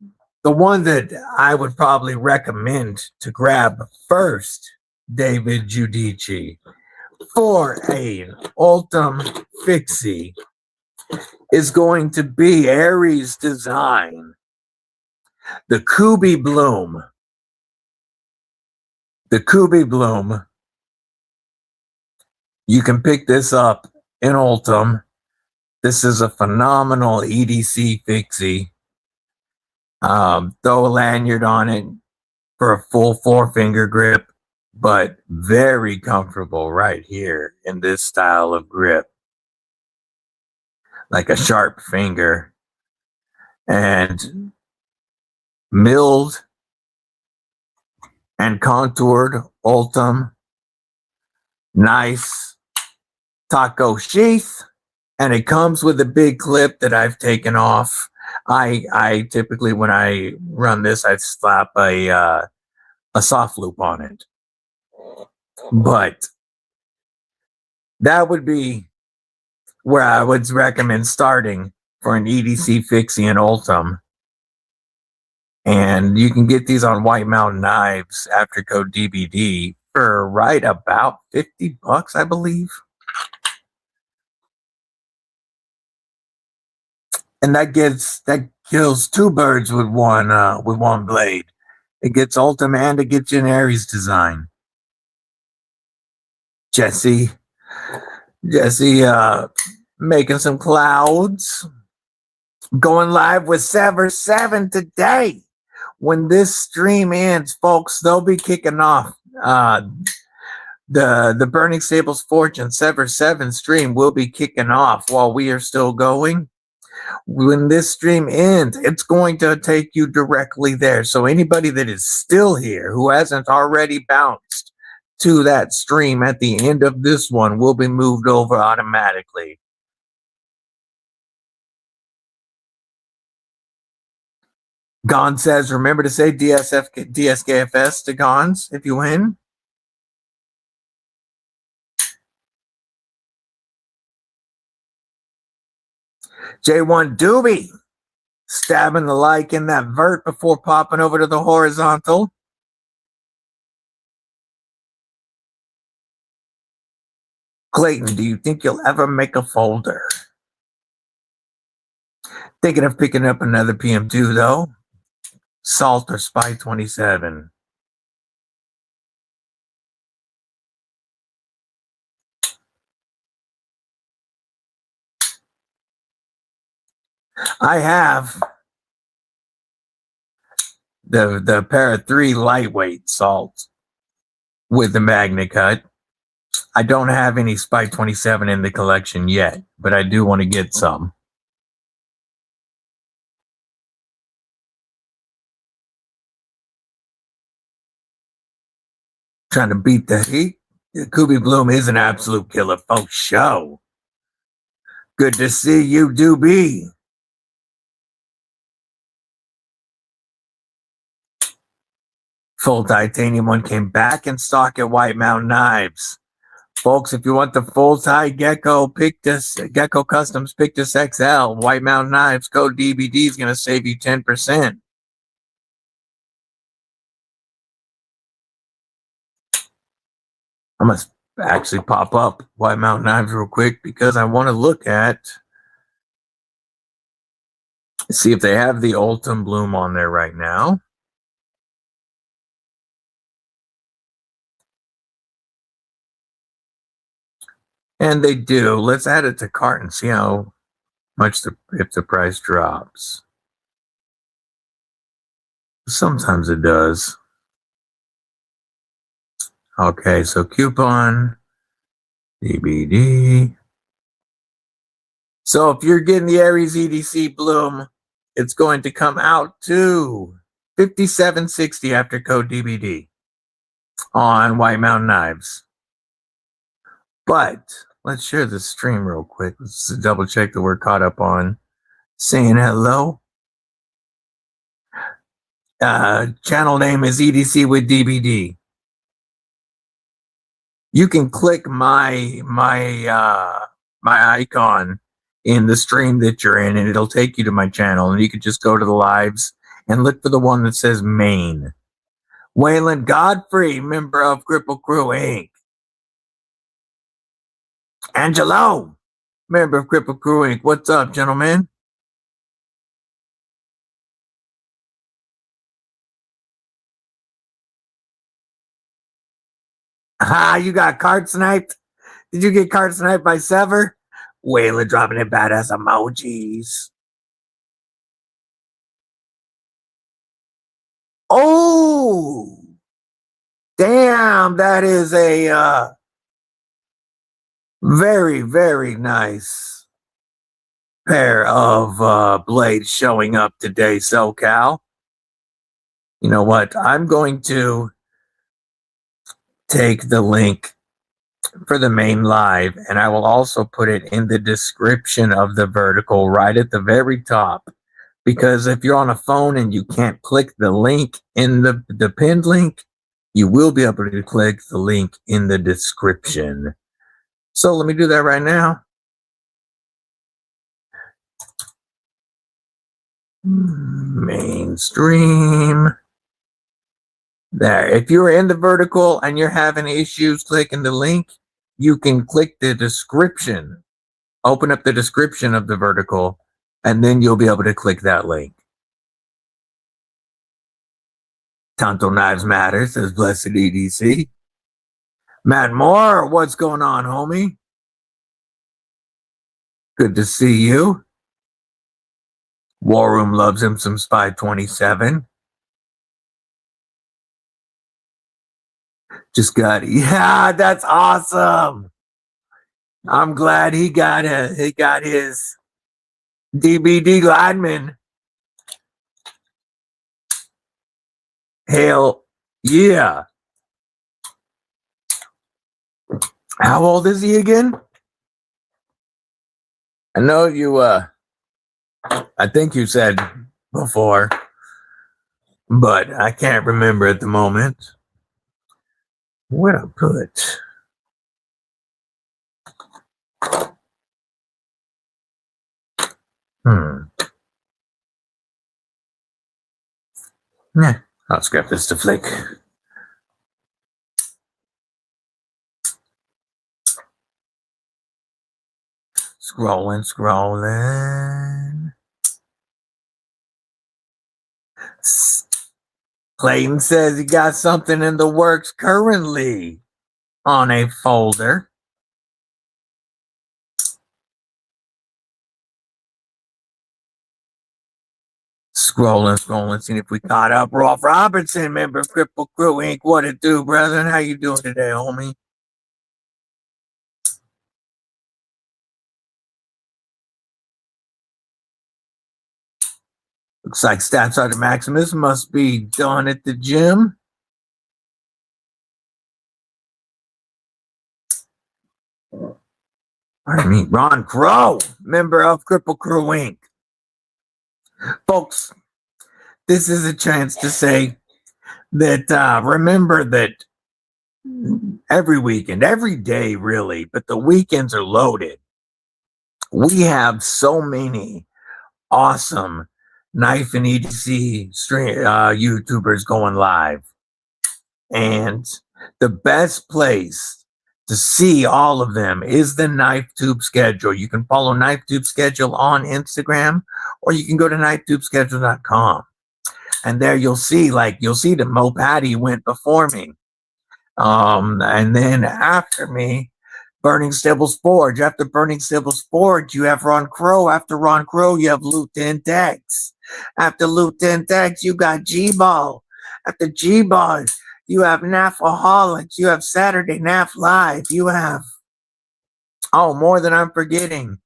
the one that I would probably recommend to grab first, David Giudice, for a Ultim Fixie is going to be Aries Design, the Kubi Bloom. The Kubi Bloom. You can pick this up in Ultim. This is a phenomenal EDC Fixie. Throw a lanyard on it for a full forefinger grip, but very comfortable right here in this style of grip, like a sharp finger. And milled and contoured Ultim, nice taco sheath, and it comes with a big clip that I've taken off. I typically, when I run this, I slap a soft loop on it. But that would be where I would recommend starting for an EDC Fixie and Ultim. And you can get these on White Mountain Knives after code DBD for right about $50, I believe. And that kills two birds with one blade. It gets Ultim and it gets you an Aries Design. Jesse, making some clouds. Going live with Sever 7 today. When this stream ends, folks, they'll be kicking off the Burning Stables Fortune Sever 7 stream will be kicking off while we are still going. When this stream ends, it's going to take you directly there. So anybody that is still here who hasn't already bounced to that stream at the end of this one will be moved over automatically. Gon says, remember to say DSKFS to Gons if you win. J1 Doobie stabbing the like in that vert before popping over to the horizontal. Clayton, do you think you'll ever make a folder? Thinking of picking up another PM2 though. Salt or Spy 27. I have the Para 3 lightweight salt with the Magna Cut. I don't have any Spy 27 in the collection yet, but I do want to get some. Trying to beat the heat. The Kubi Bloom is an absolute killer, folks. Show. Good to see you, Doobie. Full titanium one came back in stock at White Mountain Knives. Folks, if you want the full tie Gecko Pictus, Gecko Customs Pictus XL, White Mountain Knives, code DBD is going to save you 10%. I must actually pop up White Mountain Knives real quick because I want to look at, see if they have the Ultim Bloom on there right now. And they do. Let's add it to cart and see how much if the price drops. Sometimes it does. Okay, so coupon, DBD. So if you're getting the Aries EDC Bloom, it's going to come out to $57.60 after code DBD on White Mountain Knives. But let's share the stream real quick. Let's double check that we're caught up on saying hello. Channel name is EDC with DBD. You can click my icon in the stream that you're in, and it'll take you to my channel. And you can just go to the lives and look for the one that says main. Waylon Godfrey, member of Kripple Krew Inc. Angelo, member of Kripple Krew Inc. What's up, gentlemen? You got card sniped? Did you get card sniped by Sever? Waylon dropping in badass emojis. Oh, damn, that is a very, very nice pair of blades showing up today, SoCal. You know what? I'm going to take the link for the main live, and I will also put it in the description of the vertical right at the very top. Because if you're on a phone and you can't click the link in the pinned link, you will be able to click the link in the description. So let me do that right now. Mainstream. There. If you're in the vertical and you're having issues clicking the link, you can click the description. Open up the description of the vertical, and then you'll be able to click that link. Tonto Knives Matter, says Blessed EDC. Matt Moore, what's going on, homie? Good to see you. War Room loves him some Spy 27. Just got, yeah, that's awesome. I'm glad he got his DBD lineman. Hell yeah. How old is he again? I know you I think you said before, but I can't remember at the moment. What I put? Yeah, I'll scrap this to flick. Scrolling. Clayton says he got something in the works currently on a folder. Scrolling, seeing if we caught up. Rolf Robertson, member of Kripple Krew Inc. What it do, brother? How you doing today, homie? Looks like Stats Sergeant Maximus must be done at the gym. Pardon me, Ron Crow, member of Kripple Krew Inc. Folks, this is a chance to say that remember that every weekend, every day really, but the weekends are loaded. We have so many awesome knife and EDC YouTubers going live. And the best place to see all of them is the KnifeTube schedule. You can follow KnifeTube schedule on Instagram, or you can go to knifetubeschedule.com. And there you'll see that Mo Patty went before me. And then after me, Burning Stibbles Forge. After Burning Stibbles Forge, you have Ron Crow. After Ron Crow, you have Lieutenant Tex. After Lieutenant Tex, you got G-Ball. After G-Ball, you have NAFaholics. You have Saturday NAF Live. You have, more than I'm forgetting.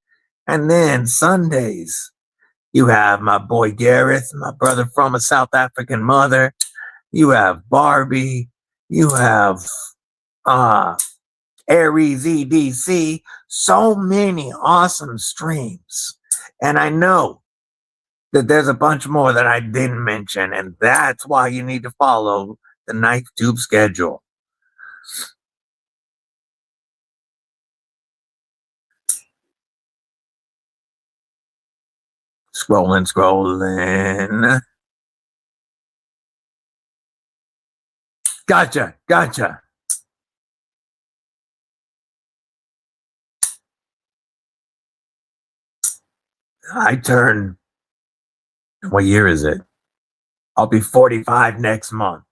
And then Sundays, you have my boy Gareth, my brother from a South African mother. You have Barbie. You have Aries EDC, so many awesome streams. And I know that there's a bunch more that I didn't mention, and that's why you need to follow the Knife Tube schedule. Scrolling. Gotcha. I turn, what year is it? I'll be 45 next month.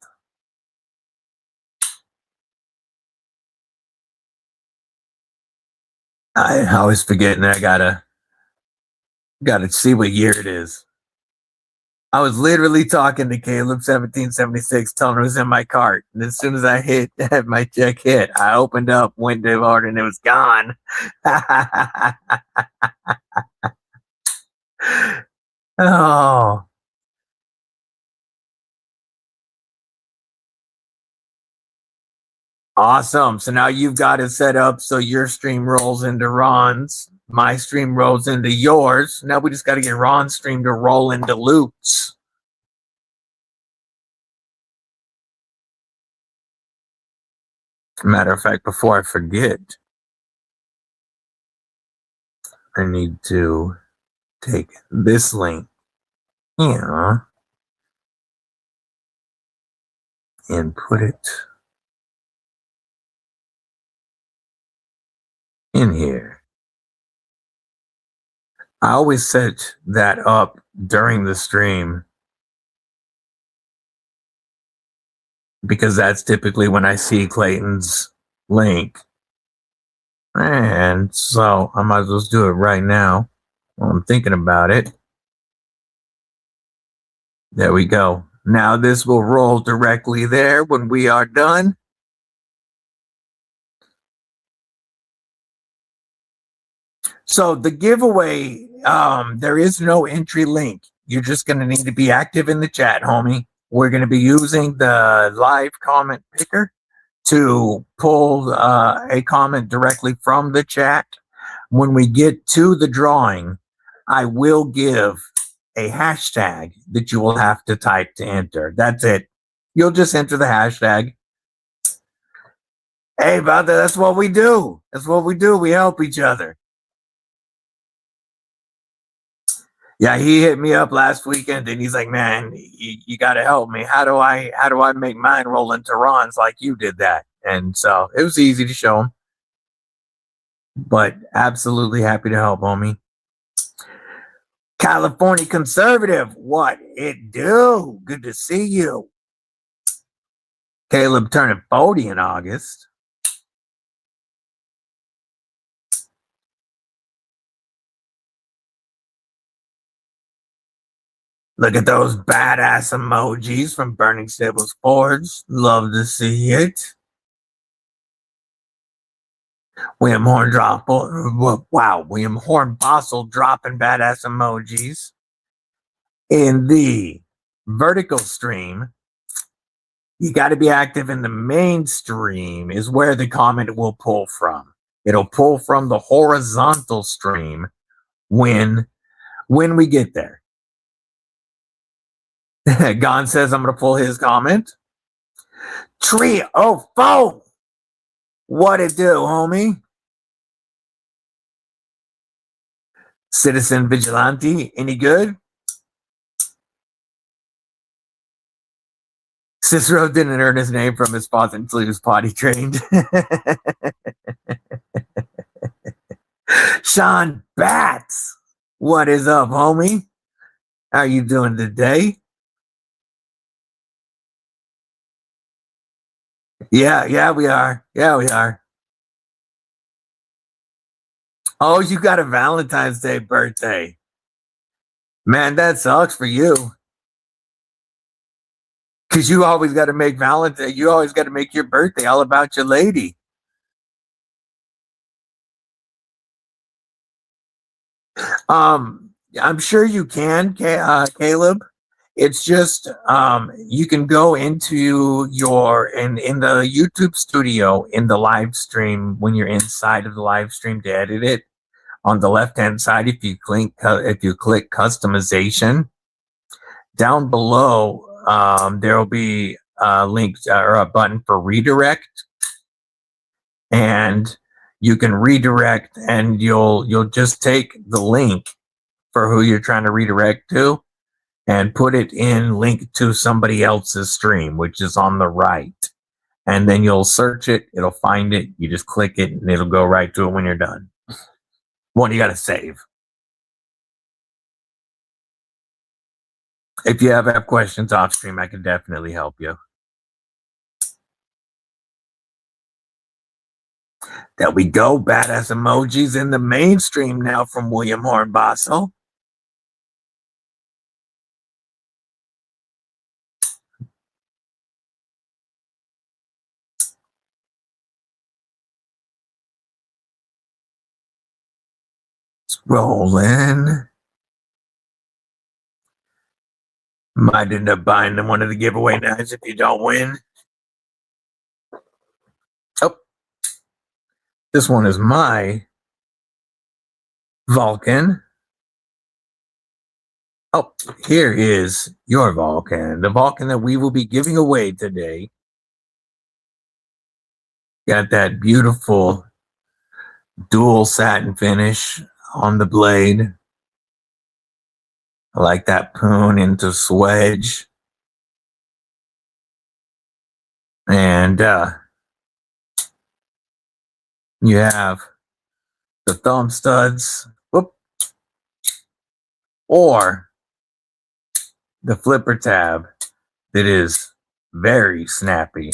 I always forget, and I gotta see what year it is. I was literally talking to Caleb 1776, telling him it was in my cart. And as soon as I had my check hit, I opened up, went to order, and it was gone. Oh. Awesome. So now you've got it set up so your stream rolls into Ron's. My stream rolls into yours. Now we just got to get Ron's stream to roll into Luke's. Matter of fact, before I forget, I need to take this link here and put it in here. I always set that up during the stream because that's typically when I see Clayton's link. And so I might as well do it right now while I'm thinking about it. There we go. Now this will roll directly there when we are done. So the giveaway, there is no entry link. You're just going to need to be active in the chat, homie. We're going to be using the live comment picker to pull a comment directly from the chat. When we get to the drawing, I will give a hashtag that you will have to type to enter. That's it. You'll just enter the hashtag. Hey, brother, that's what we do. That's what we do. We help each other. Yeah, he hit me up last weekend and he's like, man, you got to help me. How do I make mine roll into Ron's like you did that? And so it was easy to show him. But absolutely happy to help, homie. California Conservative, what it do? Good to see you. Caleb turning 40 in August. Look at those badass emojis from Burning Stables Forge. Love to see it. William Hornbostel dropping badass emojis. In the vertical stream, you got to be active in the main stream is where the comment will pull from. It'll pull from the horizontal stream when we get there. Gon says I'm going to pull his comment. Tree of foe. What it do, homie? Citizen Vigilante, any good? Cicero didn't earn his name from his father until he was potty trained. Sean Batts, what is up, homie? How you doing today? Yeah, we are. Yeah, we are. Oh, you got a Valentine's Day birthday. Man, that sucks for you. Because you always got to make Valentine. You always got to make your birthday all about your lady. I'm sure you can, Caleb. It's just you can go into your in the YouTube studio in the live stream when you're inside of the live stream to edit it. On the left hand side, if you click customization, down below there will be a link or a button for redirect, and you can redirect, and you'll just take the link for who you're trying to redirect to and put it in link to somebody else's stream, which is on the right. And then you'll search it, it'll find it, you just click it, and it'll go right to it when you're done. One, you got to save. If you have questions off stream, I can definitely help you. There we go. Badass emojis in the mainstream now from William Hornbostel. It's rolling. Might end up buying them one of the giveaway knives if you don't win. Oh, this one is my Vulcan. Oh, here is your Vulcan, the Vulcan that we will be giving away today. Got that beautiful dual satin finish on the blade. I like that poon into swedge. And you have the thumb studs, whoop, or the flipper tab that is very snappy.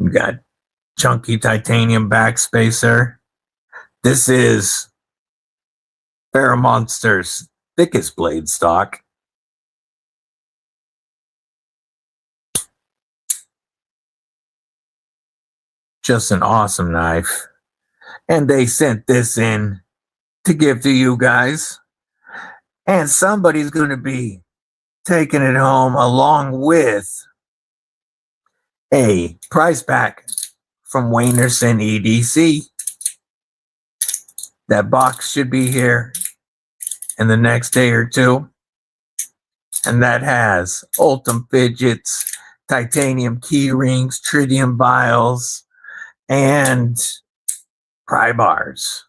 You got chunky titanium backspacer. This is FerraMonster's thickest blade stock. Just an awesome knife. And they sent this in to give to you guys. And somebody's going to be taking it home along with a prize pack from Wanersen EDC. That box should be here in the next day or two. And that has Ultim fidgets, titanium key rings, tritium vials, and pry bars.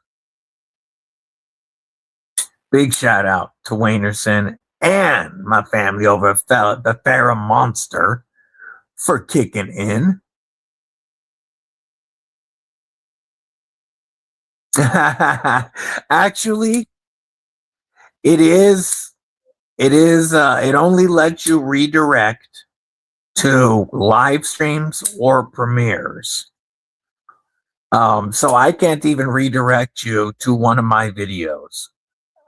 Big shout out to Wanersen and my family over at the FerraMonster for kicking in. Actually, it only lets you redirect to live streams or premieres. So I can't even redirect you to one of my videos.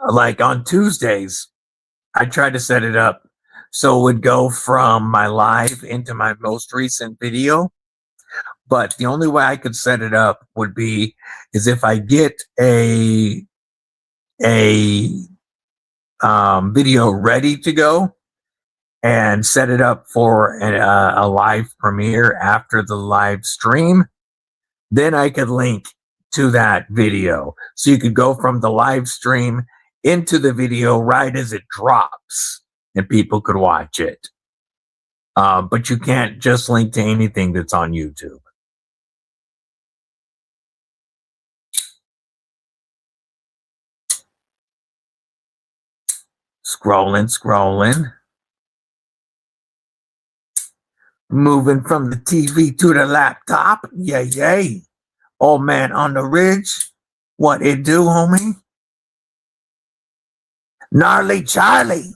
Like on Tuesdays, I tried to set it up so it would go from my live into my most recent video. But the only way I could set it up would be is if I get a video ready to go and set it up for a live premiere after the live stream, then I could link to that video. So you could go from the live stream into the video right as it drops and people could watch it. But you can't just link to anything that's on YouTube. Scrolling. Moving from the TV to the laptop. Yay. Old man on the ridge. What it do, homie? Gnarly Charlie.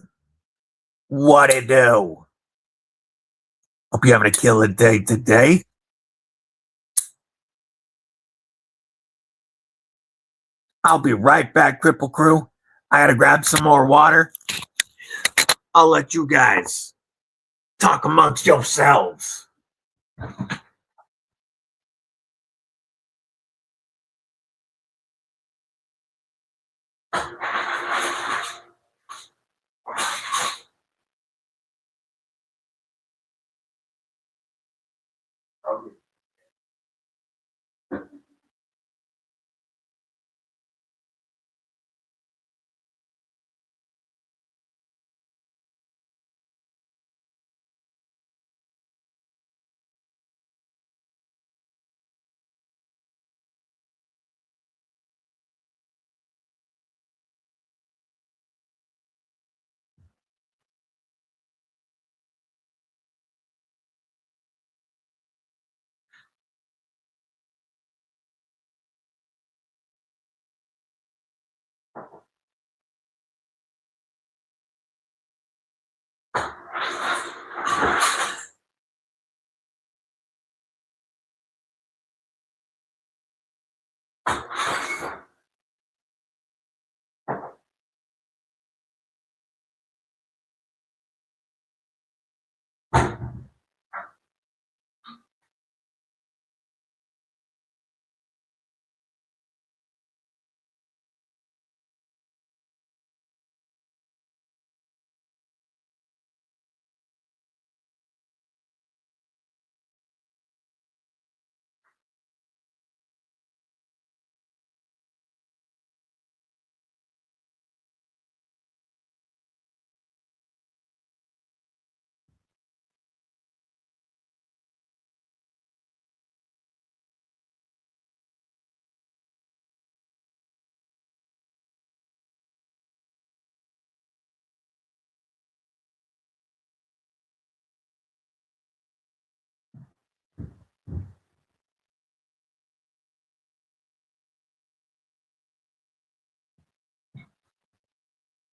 What it do? Hope you're having a killer day today. I'll be right back, Kripple Krew. I gotta grab some more water. I'll let you guys talk amongst yourselves.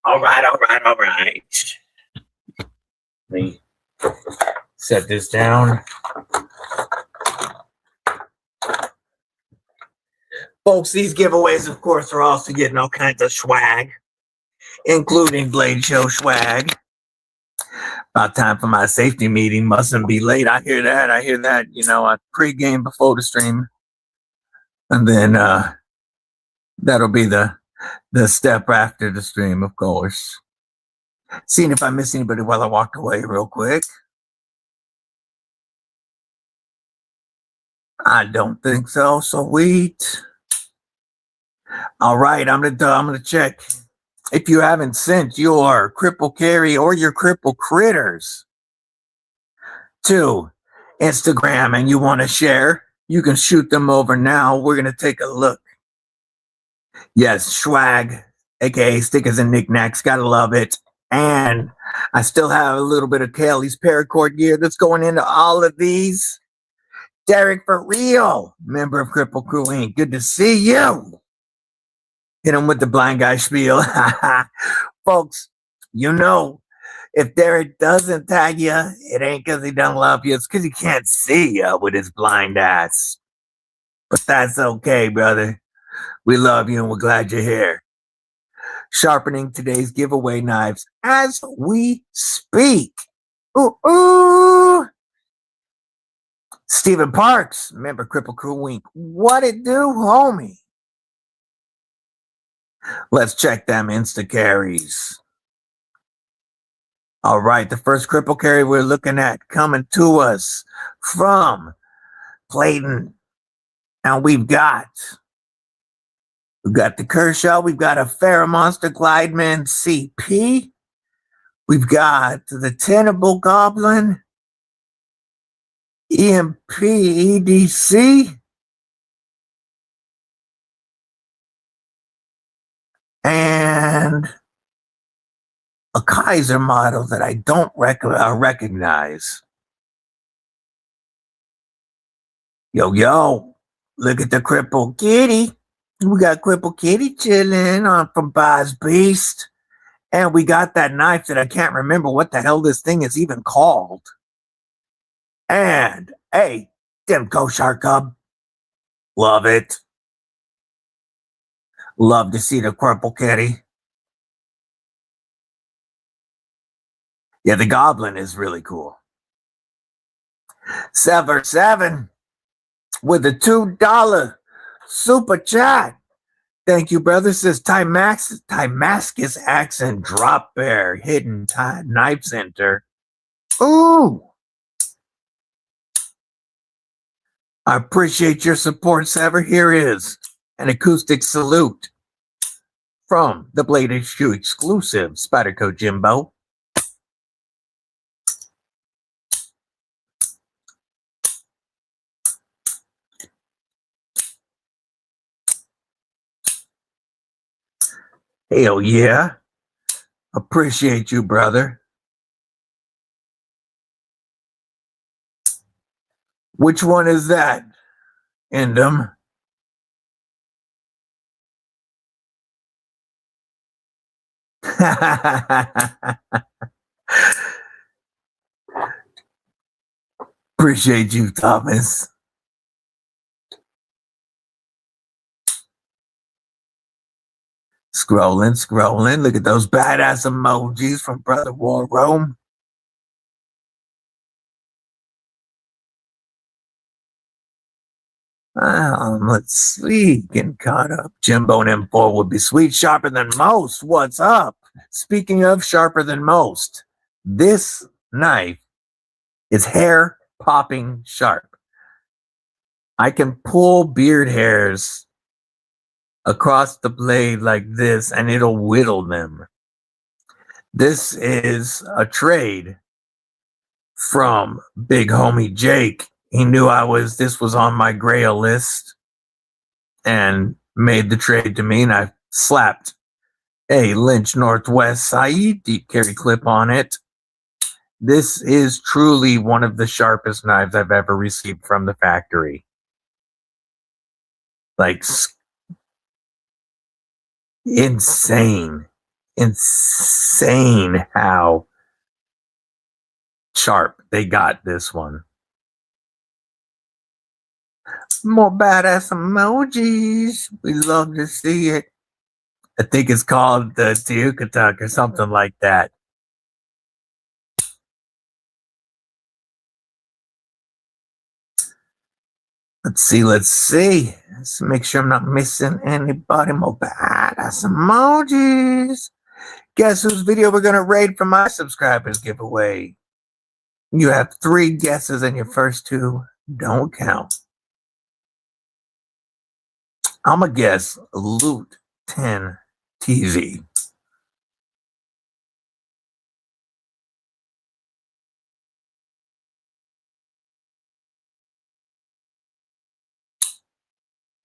All right, all right, all right. Let me set this down. Folks, these giveaways, of course, are also getting all kinds of swag, including Blade Show swag. About time for my safety meeting. Mustn't be late. I hear that. I hear that. You know, I pregame before the stream. And then that'll be the step after the stream, of course. Seeing if I missed anybody while I walked away real quick. I don't think so. Sweet. All right, I'm gonna check. If you haven't sent your Kripple Carry or your Kripple Critters to Instagram and you want to share, you can shoot them over now. We're gonna take a look. Yes, swag, aka stickers and knickknacks. Gotta love it. And I still have a little bit of Kelly's paracord gear that's going into all of these. Derek, for real, member of Kripple Krew Inc. Good to see you. Hit him with the blind guy spiel. Folks, you know, if Derek doesn't tag you, it ain't because he don't love you. It's because he can't see you with his blind ass. But that's okay, brother. We love you and we're glad you're here. Sharpening today's giveaway knives as we speak. Ooh, ooh. Stephen Parks, member Kripple Krew Inc. What it do, homie? Let's check them Insta carries. All right, the first Kripple carry we're looking at coming to us from Clayton. And we've got the Kershaw. We've got a FerraMonster Glideman CP. We've got the Tenable Goblin EMP EDC. And a Kaiser model that I don't recognize. Yo, look at the Kripple Kitty. We got Kripple Kitty chilling on from Boz Beast. And we got that knife that I can't remember what the hell this thing is even called. And, hey, Demco Shark Cub. Love it. Love to see the Kripple Kitty. Yeah, the Goblin is really cool. Sever 7 with a $2 super chat. Thank you, brother. Says Timascus accent drop bear hidden knife center. Ooh. I appreciate your support, Sever. Here is an acoustic salute from the Bladed Shoe exclusive Spyderco Jimbo. Hell yeah. Appreciate you, brother. Which one is that, Endem? Appreciate you, Thomas. Scrolling. Look at those badass emojis from Brother War Rome. Let's see. Getting caught up. Jimbo and M4 would be sweet, sharper than most. What's up? Speaking of sharper than most, this knife is hair popping sharp. I can pull beard hairs across the blade like this and it'll whittle them. This is a trade from big homie Jake. He knew this was on my grail list and made the trade to me, and I slapped a Lynch Northwest Saeed deep carry clip on it. This is truly one of the sharpest knives I've ever received from the factory. Like, insane how sharp they got this one. More badass emojis. We love to see it. I think it's called the Tiukatuk or something like that. Let's see. Let's make sure I'm not missing anybody. More badass emojis. Guess whose video we're going to raid for my subscribers giveaway? You have 3 guesses and your first 2 don't count. I'm going to guess Loot 10 TV.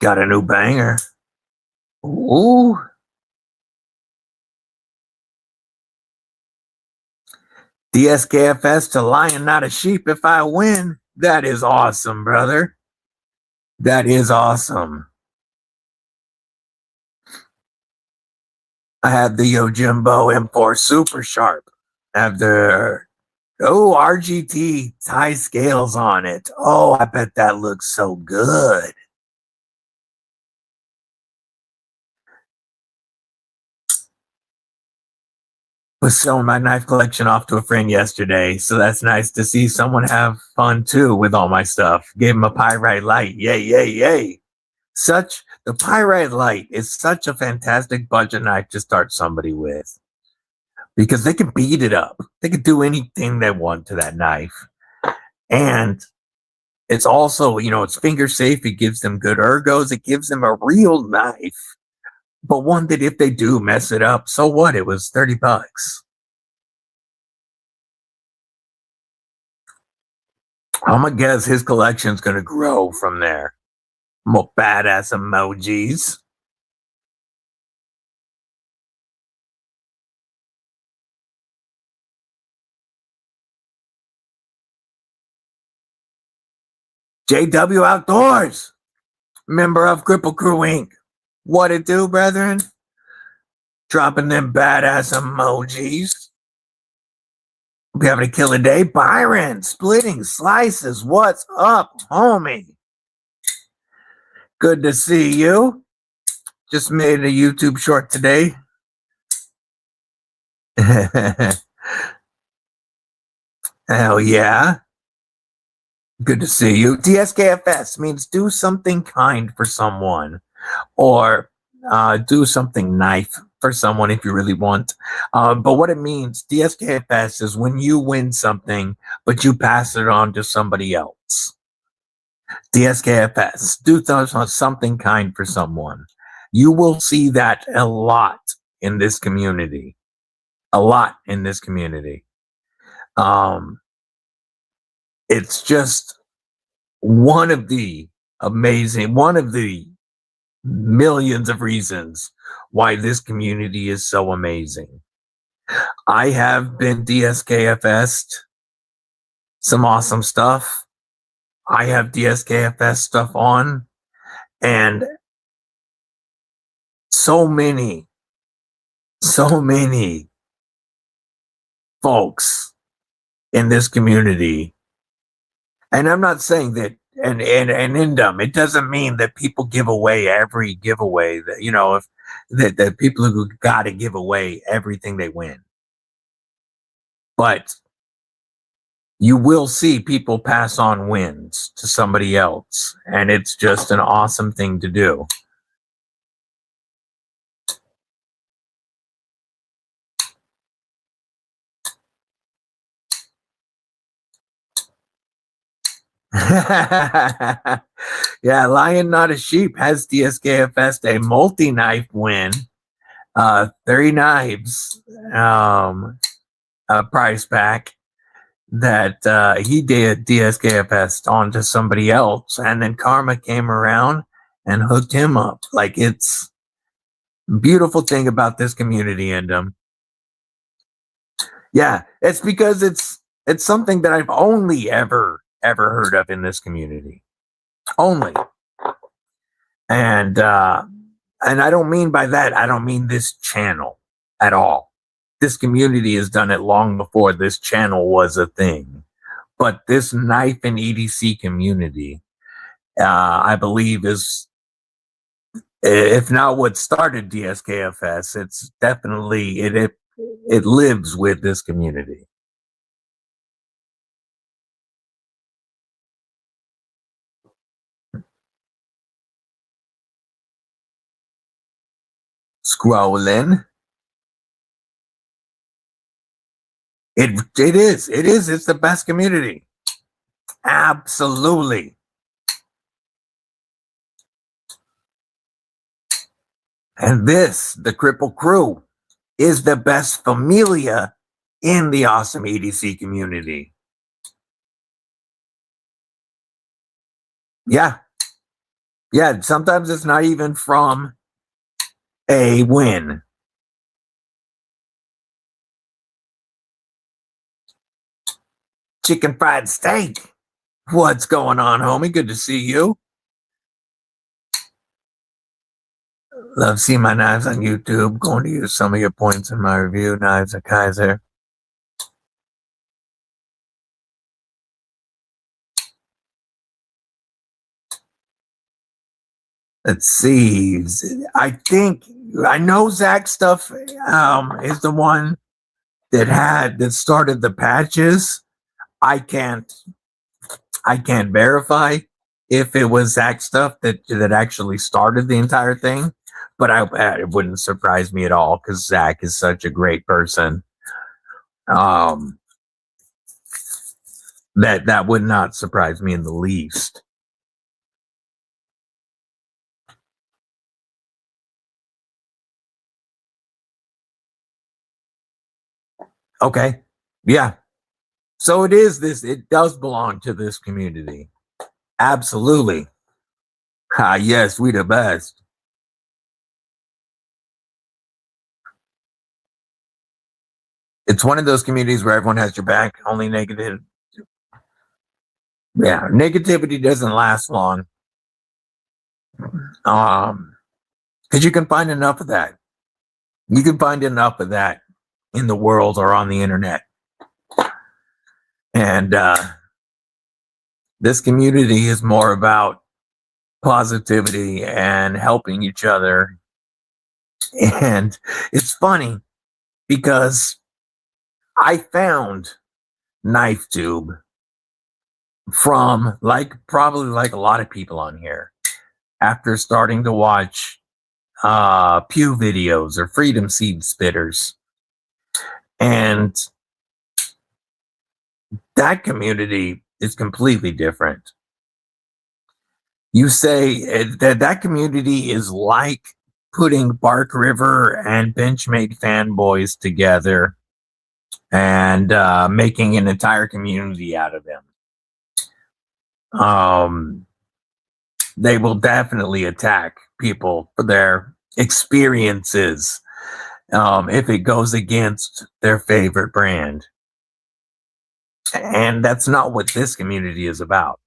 Got a new banger. Ooh. DSKFS to lion, not a sheep if I win. That is awesome, brother. That is awesome. I have the Yojimbo M4 Super Sharp. I have the RGT tie scales on it. Oh, I bet that looks so good. Was showing my knife collection off to a friend yesterday, so that's nice to see someone have fun too with all my stuff. Gave him a Pyrite Light. Yay, yay, yay. The Pyrite Light is such a fantastic budget knife to start somebody with, because they can beat it up. They can do anything they want to that knife. And it's also, it's finger safe. It gives them good ergos. It gives them a real knife. But one that if they do mess it up, so what? It was $30. I'm going to guess his collection's going to grow from there. More badass emojis. JW Outdoors, member of Kripple Krew Inc. What it do, brethren? Dropping them badass emojis. We having a killer day. Byron, splitting slices. What's up, homie? Good to see you. Just made a YouTube short today. Hell yeah. Good to see you. DSKFS means do something kind for someone, or do something nice for someone if you really want. But what it means, DSKFS, is when you win something, but you pass it on to somebody else. DSKFS, do something kind for someone. You will see that a lot in this community. A lot in this community. It's just one of the millions of reasons why this community is so amazing. I have been DSKFS'd some awesome stuff. I have DSKFS stuff on, and so many folks in this community. And I'm not saying that, and in them, it doesn't mean that people give away every giveaway that, you know, if that people who got to give away everything they win. But you will see people pass on wins to somebody else, and it's just an awesome thing to do. Yeah, Lion Not a Sheep has DSKFS a multi-knife win. 30 knives prize pack that he did DSKFS onto somebody else, and then Karma came around and hooked him up. Like, it's a beautiful thing about this community, and yeah, it's because it's something that I've only ever heard of in this community. Only. And I don't mean by that, I don't mean this channel at all. This community has done it long before this channel was a thing. But this knife and EDC community, I believe, is, if not what started DSKFS, it's definitely, it lives with this community. Scrolling. It is. It's the best community. Absolutely. And this, the Kripple Krew, is the best familia in the awesome EDC community. Yeah. Yeah, sometimes it's not even from a win. Chicken fried steak. What's going on, homie? Good to see you. Love seeing my knives on YouTube. Going to use some of your points in my review. Knives at Kaiser. Let's see. I know Zach stuff is the one that started the patches. I can't verify if it was Zach stuff that actually started the entire thing, but it wouldn't surprise me at all because Zach is such a great person. That would not surprise me in the least. Okay. Yeah. So it does belong to this community. Absolutely. Ah, yes, we the best. It's one of those communities where everyone has your back, only negative. Yeah, negativity doesn't last long. Because you can find enough of that. You can find enough of that in the world or on the internet. And this community is more about positivity and helping each other. And it's funny because I found Knife Tube from probably like a lot of people on here after starting to watch Pew videos or Freedom Seed Spitters. And that community is completely different. You say that community is like putting Bark River and Benchmade fanboys together and making an entire community out of them. They will definitely attack people for their experiences if it goes against their favorite brand. And that's not what this community is about.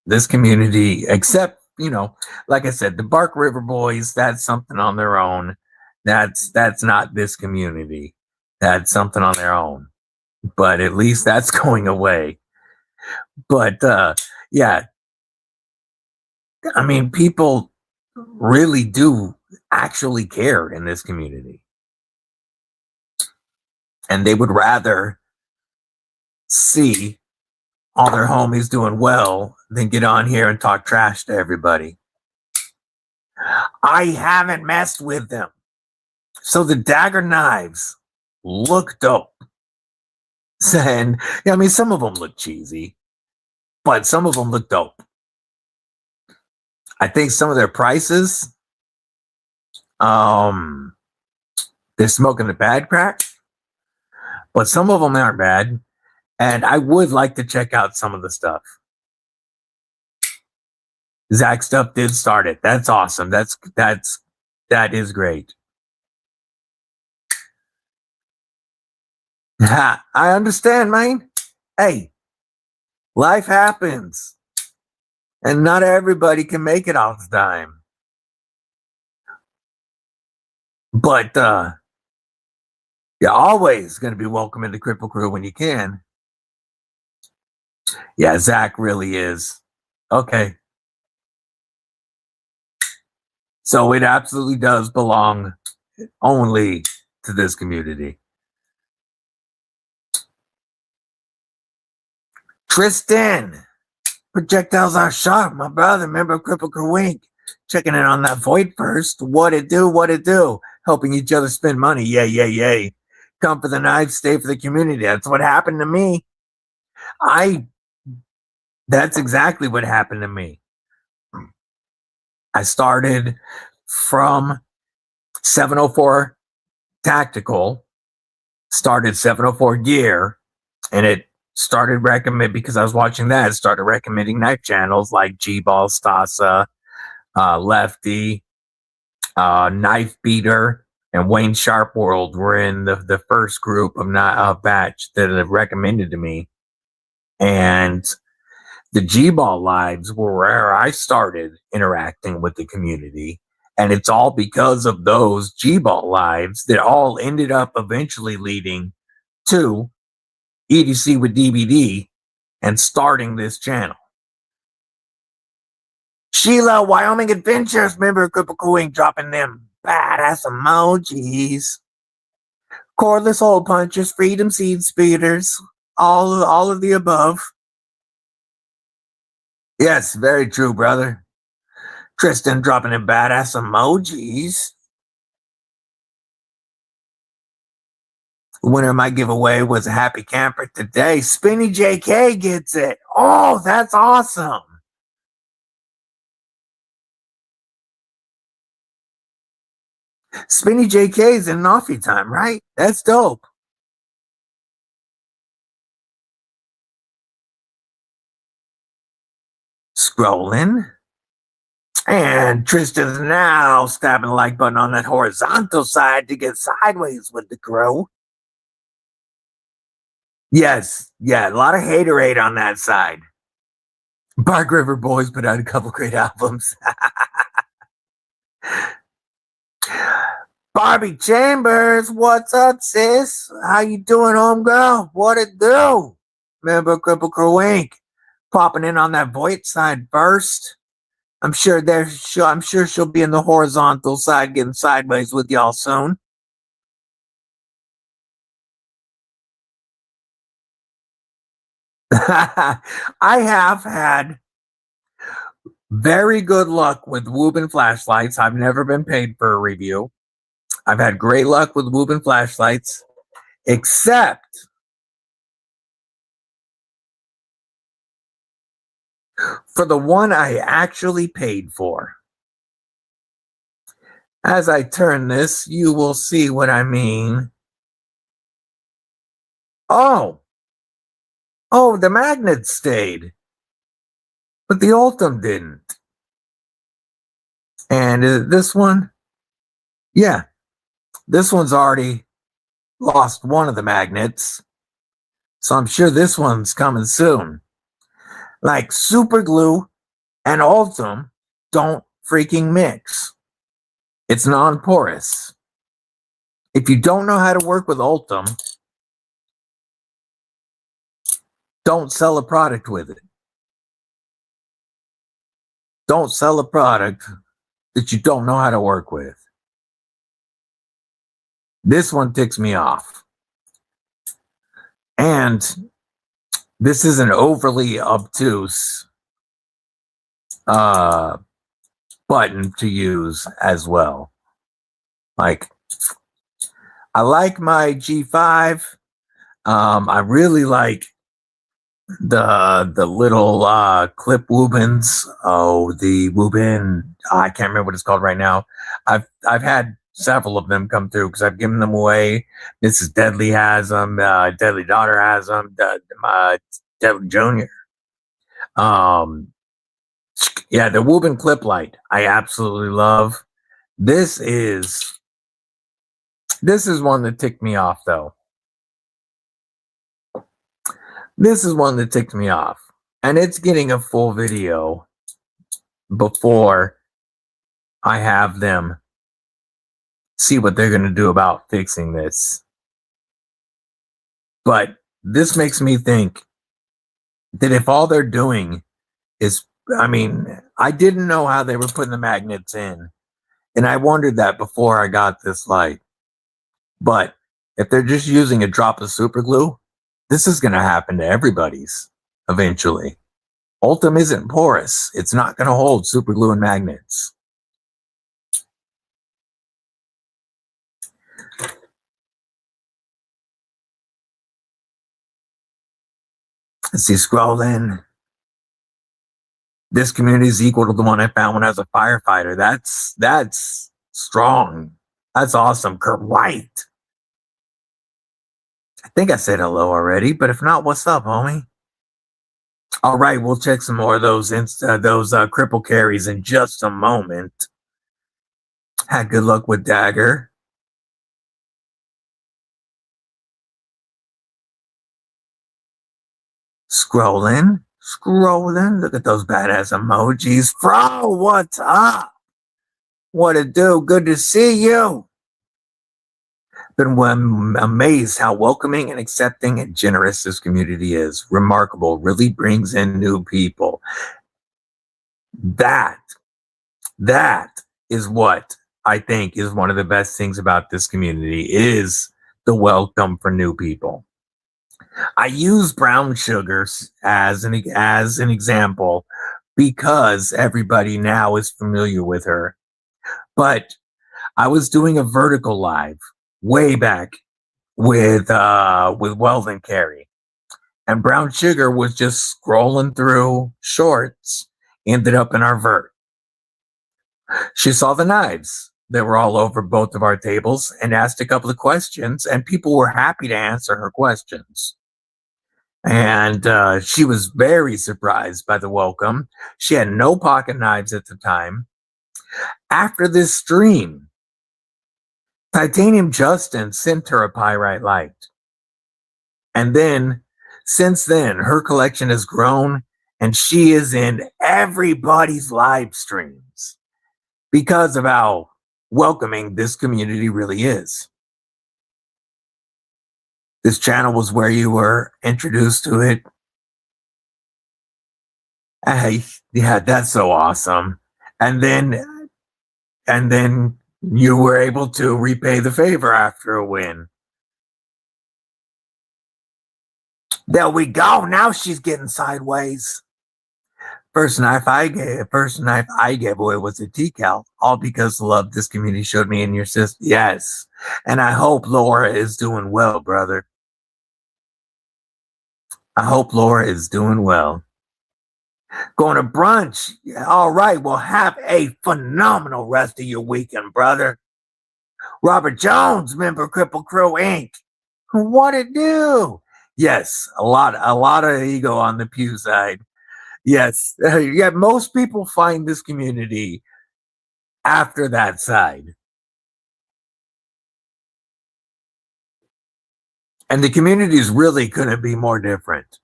This community, except, like I said, the Bark River Boys, that's something on their own. That's not this community. That's something on their own. But at least that's going away. But yeah, I mean, people really do actually care in this community. And they would rather see all their homies doing well than get on here and talk trash to everybody. I haven't messed with them. So the dagger knives look dope. And I mean, some of them look cheesy, but some of them look dope. I think some of their prices, they're smoking the bad crack, but some of them aren't bad. And I would like to check out some of the stuff. Zach stuff did start it. That's awesome. That is great. I understand, man. Hey, life happens. And not everybody can make it all the time. But you're always going to be welcome in the Kripple Krew when you can. Yeah, Zach really is. Okay. So it absolutely does belong only to this community. Tristan, projectiles are sharp, my brother, member of Kripple Krew. Checking in on that void first. What it do? Helping each other spend money. Yay. Come for the knife, stay for the community. That's what happened to me. That's exactly what happened to me. I started from 704 Tactical, started 704 Gear, and it started because I was watching that. It started recommending knife channels like G-Ball, Stasa, Lefty, Knife Beater, and Wayne Sharp World were in the first group of batch that have recommended to me. And the G-Ball lives were where I started interacting with the community. And it's all because of those G-Ball lives that all ended up eventually leading to EDC with DBD and starting this channel. Sheila, Wyoming Adventures, member of Kripple Krew, dropping them badass emojis. Cordless hole punchers, freedom seed speeders, all of the above. Yes, very true, brother. Tristan dropping in badass emojis. The winner of my giveaway was a happy camper today. Spinny JK gets it. Oh, that's awesome. Spinny JK is in Noffy time, right? That's dope. Scrolling. And Tristan's now stabbing the like button on that horizontal side to get sideways with the crow. Yes, yeah, a lot of haterade on that side. Bark River Boys put out a couple great albums. Barbie Chambers, what's up, sis? How you doing, homegirl? What it do? Member of Kripple Krew Inc. Popping in on that void side first. I'm sure she'll be in the horizontal side getting sideways with y'all soon. I have had Very good luck with Woobin flashlights. I've never been paid for a review. I've had great luck with Woobin flashlights, except for the one I actually paid for. As I turn this, you will see what I mean. Oh, the magnet stayed, but the Ultim didn't. And this one, yeah, this one's already lost one of the magnets. So I'm sure this one's coming soon. Like super glue and Ultim don't freaking mix. It's non-porous. If you don't know how to work with Ultim, don't sell a product with it. Don't sell a product that you don't know how to work with. This one ticks me off. And this is an overly obtuse button to use as well. Like, I like my G5. I really like the little clip Woobins. Oh, the Woobin, I can't remember what it's called right now. I've had several of them come through because I've given them away. Mrs. Deadly has them. Deadly Daughter has them. Deadly Junior. Yeah, the Woobin clip light I absolutely love. This is one that ticked me off though. This is one that ticked me off. And it's getting a full video before I have them see what they're going to do about fixing this. But this makes me think that if all they're doing is, I mean, I didn't know how they were putting the magnets in. And I wondered that before I got this light. But if they're just using a drop of super glue, this is going to happen to everybody's eventually. Ultim isn't porous. It's not going to hold super glue and magnets. Let's see, scrolling. This community is equal to the one I found when I was a firefighter. That's strong. That's awesome. Kurt White. I think I said hello already, but if not, what's up, homie? All right, we'll check some more of those cripple carries in just a moment. Had good luck with Dagger. Scrolling. Look at those badass emojis. Fro, what's up? What it do? Good to see you. Been amazed how welcoming and accepting and generous this community is. Remarkable. Really brings in new people. That is what I think is one of the best things about this community is the welcome for new people. I use brown sugars as an example because everybody now is familiar with her. But I was doing a vertical live way back with Weldon Carey, and Brown Sugar was just scrolling through shorts, ended up in our vert. She saw the knives that were all over both of our tables and asked a couple of questions, and people were happy to answer her questions. And she was very surprised by the welcome. She had no pocket knives at the time. After this stream, Titanium Justin sent her a pyrite light. And then, since then, her collection has grown and she is in everybody's live streams because of how welcoming this community really is. This channel was where you were introduced to it. Yeah, that's so awesome. And then you were able to repay the favor after a win. There we go. Now she's getting sideways. First knife I gave away was a decal, all because the love this community showed me and your sister. Yes. And I hope Laura is doing well, brother. I hope Laura is doing well. Going to brunch. All right. Well, have a phenomenal rest of your weekend, brother. Robert Jones, member Kripple Krew Inc. What it do? Yes, a lot of ego on the pew side. Yes. Yeah, most people find this community after that side. And the communities really couldn't be more different.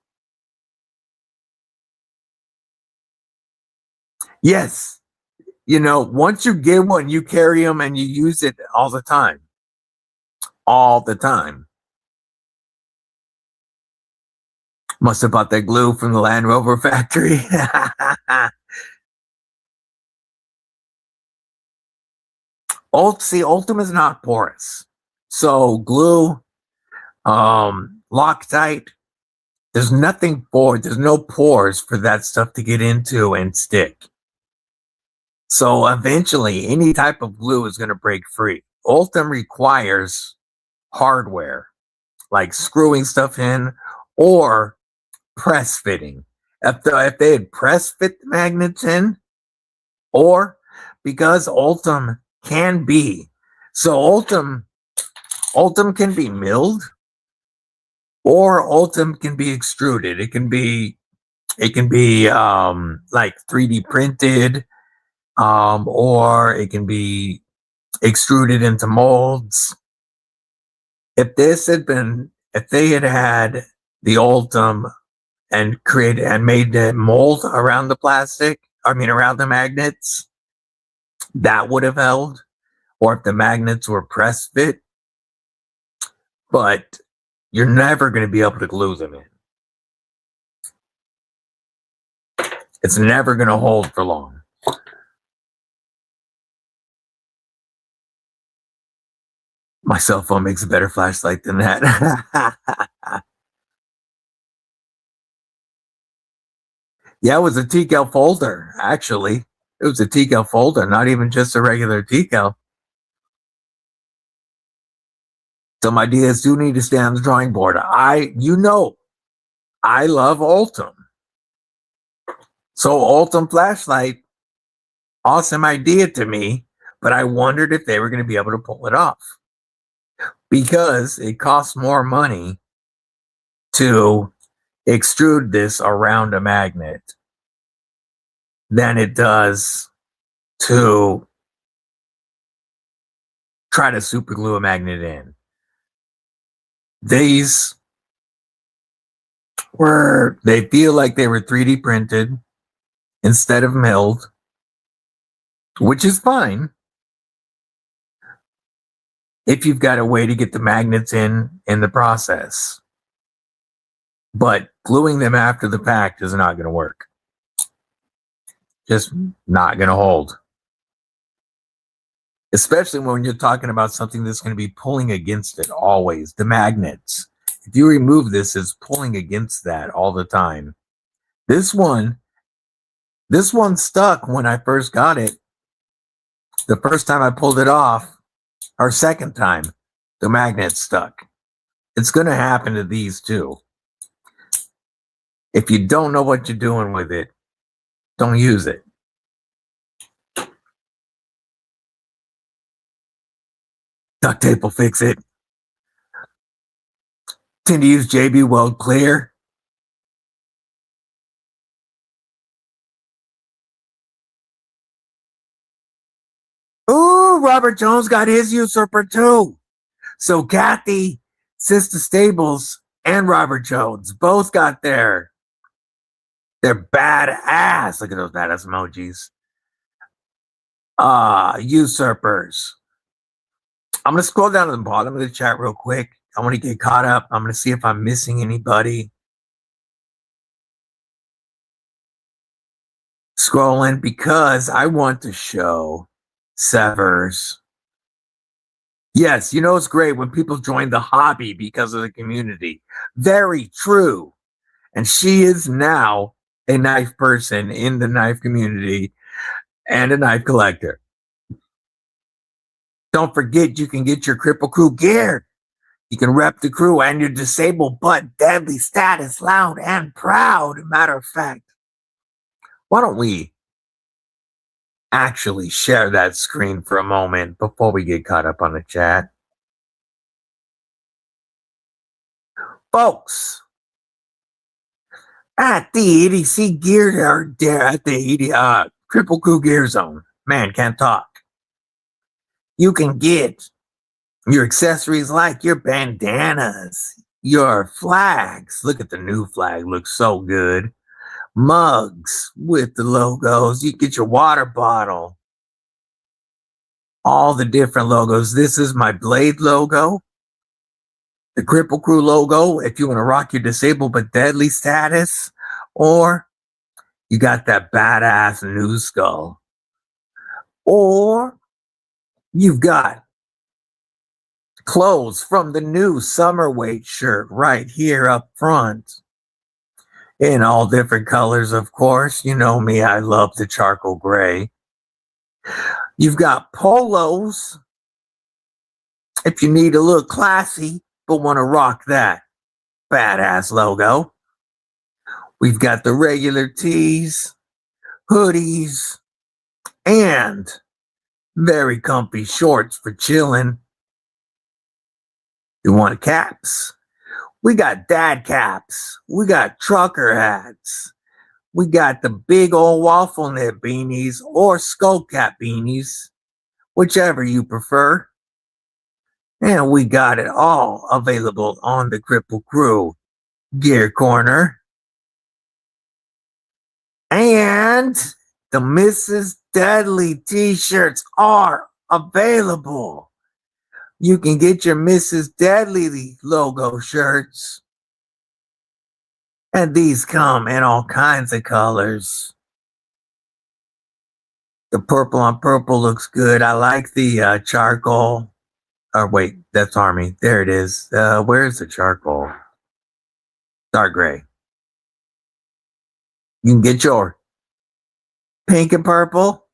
Yes. You know, once you get one, you carry them and you use it all the time. All the time. Must have bought that glue from the Land Rover factory. See, Ultim is not porous. So glue, Loctite, there's no pores for that stuff to get into and stick. So eventually any type of glue is going to break free. Ultim requires hardware, like screwing stuff in or press fitting. If they had press fit the magnets in, or because Ultim can be, so Ultim can be milled, or Ultim can be extruded. It can be like 3D printed, or it can be extruded into molds. If they had the Ultim and made the mold around the around the magnets, that would have held, or if the magnets were press fit, but you're never going to be able to glue them in. It's never going to hold for long. My cell phone makes a better flashlight than that. Yeah, it was a TCAL folder, actually. It was a TCAL folder, not even just a regular TCAL. Some ideas do need to stay on the drawing board. I love Ultim. So Ultim flashlight, awesome idea to me, but I wondered if they were going to be able to pull it off. Because it costs more money to extrude this around a magnet than it does to try to super glue a magnet in. They feel like they were 3D printed instead of milled, which is fine if you've got a way to get the magnets in the process. But gluing them after the fact is not going to work. Just not going to hold. Especially when you're talking about something that's going to be pulling against it always. The magnets. If you remove this, it's pulling against that all the time. This one stuck when I first got it. The first time I pulled it off, or second time, the magnet stuck. It's going to happen to these too. If you don't know what you're doing with it, don't use it. Duct tape will fix it. Tend to use JB Weld Clear. Ooh, Robert Jones got his usurper too. So Kathy, Sister Stables, and Robert Jones both got they're badass. Look at those badass emojis. Usurpers. I'm gonna scroll down to the bottom of the chat real quick. I want to get caught up. I'm gonna see if I'm missing anybody. Scrolling because I want to show Severs. Yes, you know it's great when people join the hobby because of the community. Very true. And she is now a knife person in the knife community and a knife collector. Don't forget, you can get your Kripple Krew gear. You can rep the crew and your disabled but deadly status loud and proud. Matter of fact, why don't we actually share that screen for a moment before we get caught up on the chat? Folks, at the EDC gear, or at the Kripple Krew Gear Zone, man, can't talk. You can get your accessories like your bandanas, your flags. Look at the new flag, looks so good. Mugs with the logos. You get your water bottle. All the different logos. This is my Blade logo. The Kripple Krew logo, if you want to rock your disabled but deadly status, or you got that badass new skull, or you've got clothes from the new summer weight shirt right here up front in all different colors, of course. You know me, I love the charcoal gray. You've got polos if you need a little classy but want to rock that badass logo. We've got the regular tees, hoodies, and very comfy shorts for chilling. You want caps? We got dad caps. We got trucker hats. We got the big old waffle knit beanies or skull cap beanies, whichever you prefer. And we got it all available on the Kripple Krew Gear Corner. And the Mrs. Deadly t-shirts are available. You can get your Mrs. Deadly logo shirts. And these come in all kinds of colors. The purple on purple looks good. I like the charcoal. Oh, wait, that's Army. There it is. Where's the charcoal? Dark gray. You can get your pink and purple.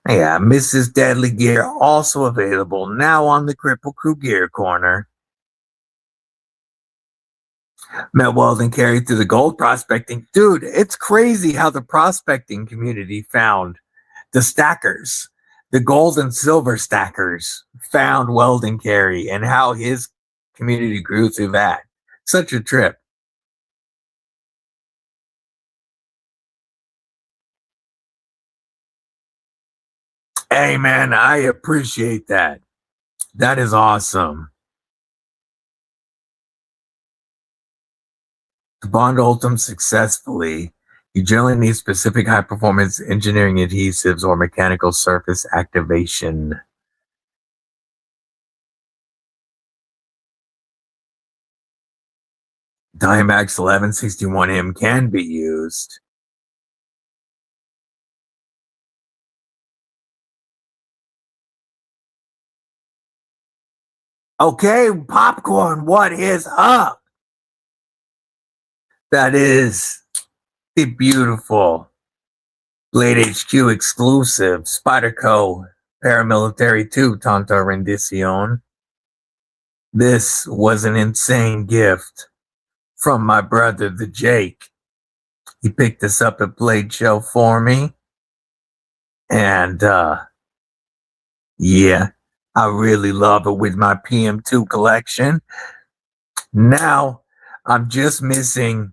Yeah, Mrs. Deadly gear also available now on the Kripple Krew Gear Corner. Met Weldon carried through the gold prospecting. Dude, it's crazy how the prospecting community found the stackers. The gold and silver stackers found Weldon Carey and how his community grew through that. Such a trip. Hey, man, I appreciate that. That is awesome. To bond Ultim successfully, you generally need specific high-performance engineering adhesives or mechanical surface activation. Dimax 1161M can be used. Okay, Popcorn, what is up? That is the beautiful Blade HQ exclusive Spyderco Paramilitary 2 Tanta Rendition. This was an insane gift from my brother, the Jake. He picked this up at Blade Show for me. And yeah, I really love it with my PM2 collection. Now, I'm just missing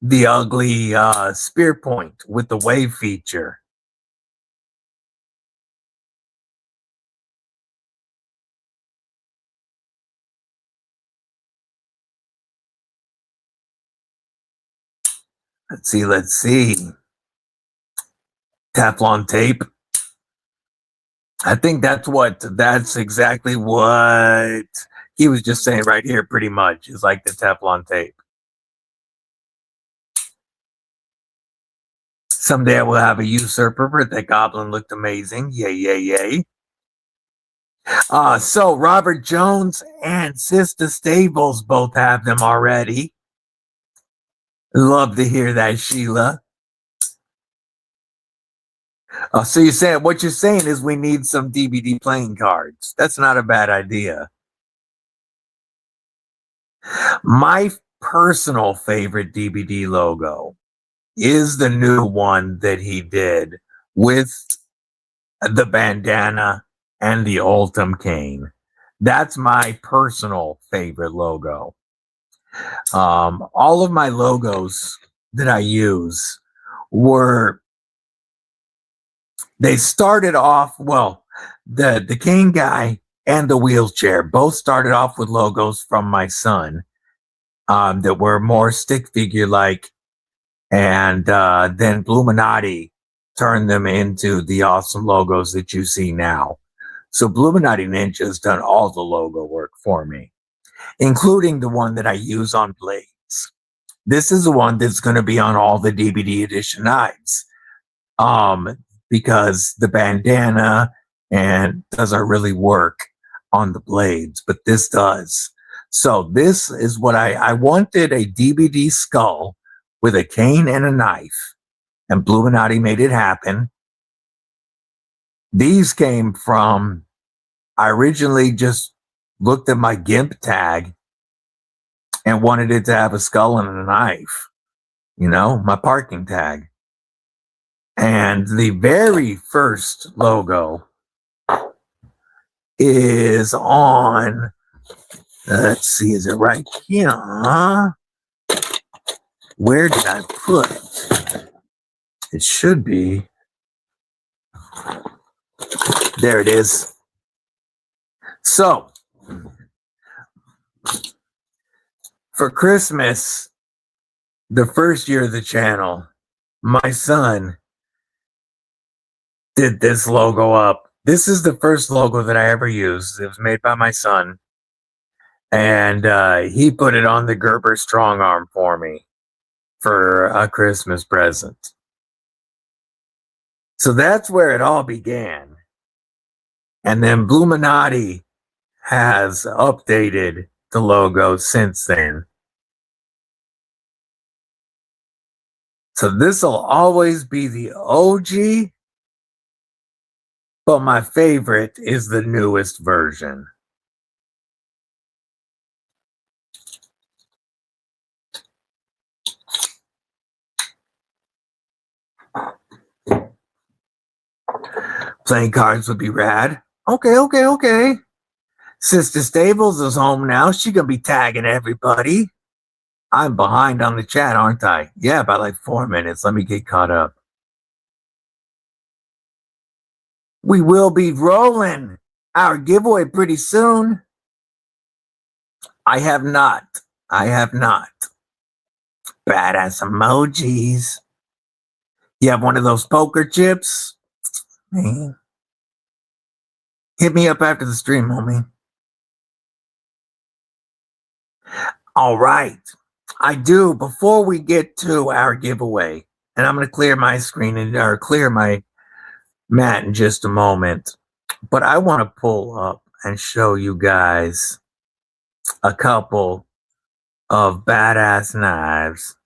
the ugly spear point with the wave feature. Let's see. Teflon tape. I think that's exactly what he was just saying right here, pretty much. It's like the Teflon tape. Someday I will have a usurper, but that goblin looked amazing. Yay, yay, yay. So Robert Jones and Sister Stables both have them already. Love to hear that, Sheila. So you're saying what you're saying is we need some DVD playing cards. That's not a bad idea. My personal favorite DVD logo is the new one that he did with the bandana and the Ultim cane. That's my personal favorite logo. All of my logos that I use they started off, well, the cane guy and the wheelchair both started off with logos from my son that were more stick figure like, and then Bluminati turned them into the awesome logos that you see now. So Bluminati Ninja has done all the logo work for me, including the one that I use on blades. This is the one that's going to be on all the DVD edition knives, because the bandana and doesn't really work on the blades, but this does. So this is what I wanted: a DVD skull with a cane and a knife, and Bluminati made it happen. These came from, I originally just looked at my GIMP tag and wanted it to have a skull and a knife, my parking tag. And the very first logo is on, let's see, is it right here? Where did I put it? It should be. There it is. So, for Christmas, the first year of the channel, my son did this logo up. This is the first logo that I ever used. It was made by my son. And he put it on the Gerber strong arm for me for a Christmas present. So that's where it all began. And then Bluminati has updated the logo since then. So this will always be the OG, but my favorite is the newest version. Playing cards would be rad. Okay. Sister Stables is home now. She gonna be tagging everybody. I'm behind on the chat, aren't I? Yeah, by like 4 minutes. Let me get caught up. We will be rolling our giveaway pretty soon. I have not. Badass emojis. You have one of those poker chips? Man. Hit me up after the stream, homie. All right. I do. Before we get to our giveaway, and I'm going to clear my screen or clear my mat in just a moment, but I want to pull up and show you guys a couple of badass knives.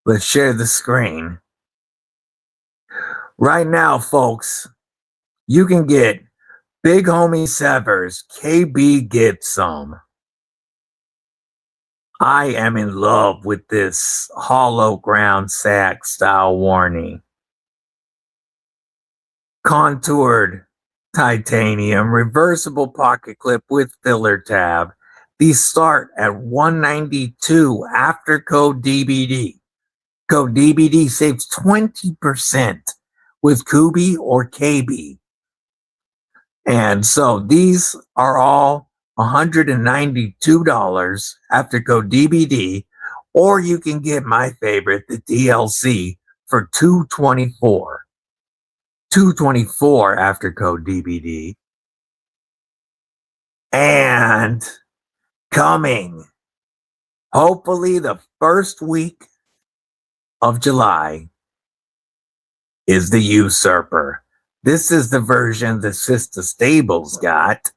Let's share the screen. Right now, folks, you can get Big Homie Severs KB Get Some. I am in love with this hollow ground sack style warning. Contoured titanium, reversible pocket clip with filler tab. These start at $192 after code DBD. Code DBD saves 20% with Kubi or KB. And so these are all $192 after code DBD, or you can get my favorite, the DLC, for $224. $224 after code DBD. And coming, hopefully the first week of July, is the Usurper. This is the version the Sister Stables got.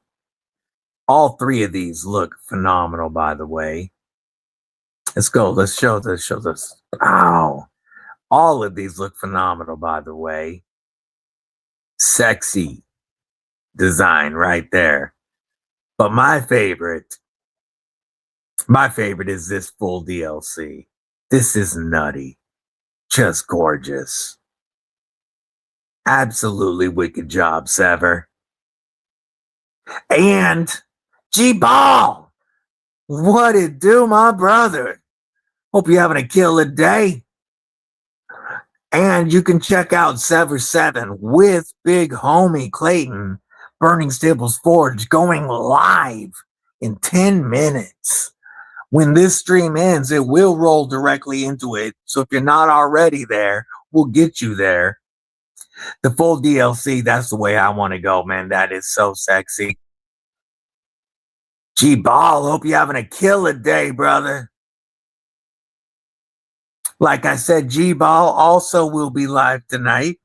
All three of these look phenomenal, by the way. Let's go. Let's show this. Ow. All of these look phenomenal, by the way. Sexy design right there. But my favorite is this full DLC. This is nutty. Just gorgeous. Absolutely wicked job, Sever. And G-Ball. What it do, my brother? Hope you're having a killer day. And you can check out Sever 7 with Big Homie Clayton, Burning Stables Forge, going live in 10 minutes. When this stream ends, it will roll directly into it. So if you're not already there, we'll get you there. The full DLC, that's the way I want to go, man. That is so sexy. G-Ball, hope you're having a killer day, brother. Like I said, G-Ball also will be live tonight.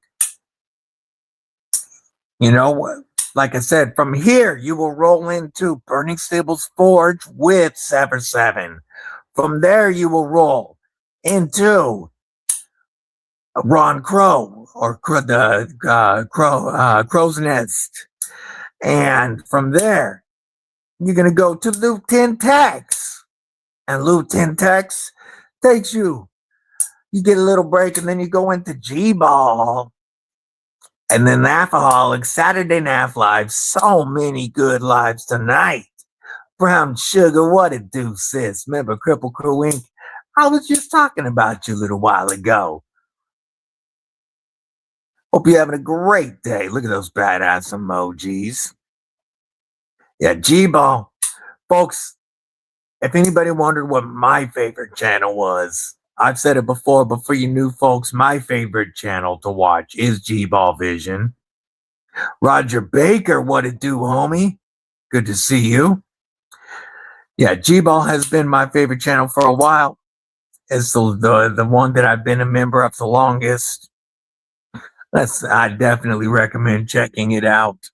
You know what? Like I said, from here, you will roll into Burning Stables Forge with Sever 7. From there, you will roll into Ron Crow, or Crow's Nest. And from there, you're going to go to Loot 10 Tax. And Loot 10 Tax takes you. You get a little break, and then you go into G-Ball. And then Nafaholic, Saturday Naf Live. So many good lives tonight. Brown Sugar, what it do, sis? Remember Kripple Krew Inc.? I was just talking about you a little while ago. Hope you're having a great day. Look at those badass emojis. Yeah, G-Ball. Folks, if anybody wondered what my favorite channel was, I've said it before, but for you new folks, my favorite channel to watch is G-Ball Vision. Roger Baker, what it do, homie? Good to see you. Yeah, G-Ball has been my favorite channel for a while. It's the one that I've been a member of the longest. I definitely recommend checking it out.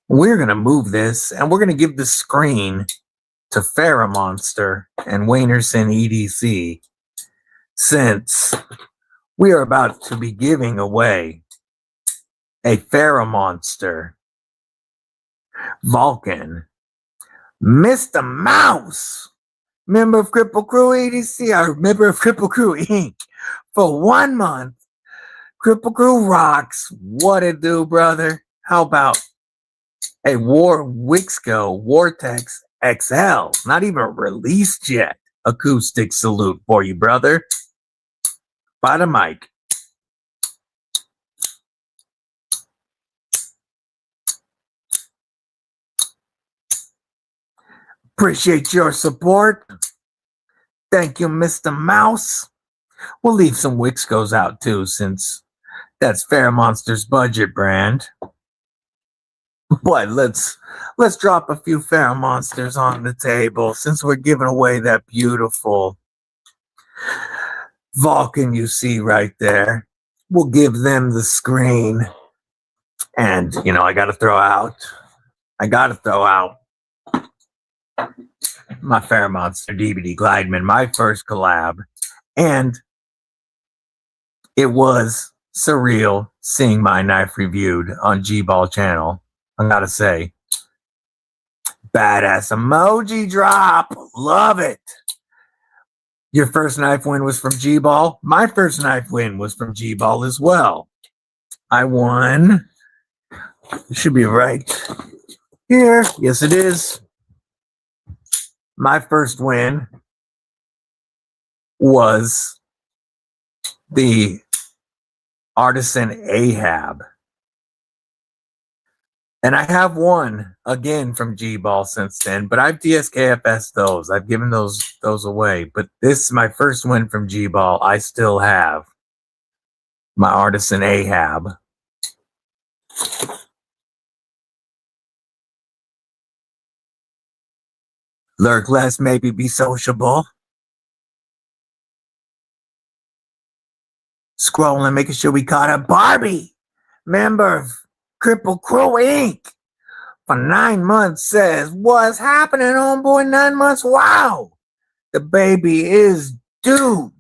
We're going to move this, and we're going to give the screen to FerraMonster and Wanersen EDC, since we are about to be giving away a FerraMonster Vulcan Mr. Mouse, member of Kripple Krew EDC, or member of Kripple Krew Inc. for 1 month. Kripple Krew rocks. What it do, brother? How about a Wixco Vortex XL, not even released yet, acoustic salute for you, brother. By the mic. Appreciate your support. Thank you, Mr. Mouse. We'll leave some Wixcos out too, since that's FerraMonster's budget brand. But let's drop a few FerraMonsters on the table, since we're giving away that beautiful Vulcan you see right there. We'll give them the screen. And, you know, I got to throw out my FerraMonster DBD Glideman, my first collab. And it was surreal seeing my knife reviewed on G-Ball channel. I gotta say, badass emoji drop. Love it. Your first knife win was from G-Ball. My first knife win was from G-Ball as well. I won. It should be right here. Yes, it is. My first win was the Artisan Ahab. And I have won again from G-Ball since then, but I've DSKFS those. I've given those away. But this is my first win from G-Ball. I still have my Artisan Ahab. Lurk less, maybe be sociable. Scrolling, making sure we caught up. Barbie, member of Kripple Krew Inc. for 9 months says, what's happening, homeboy? 9 months? Wow. The baby is due.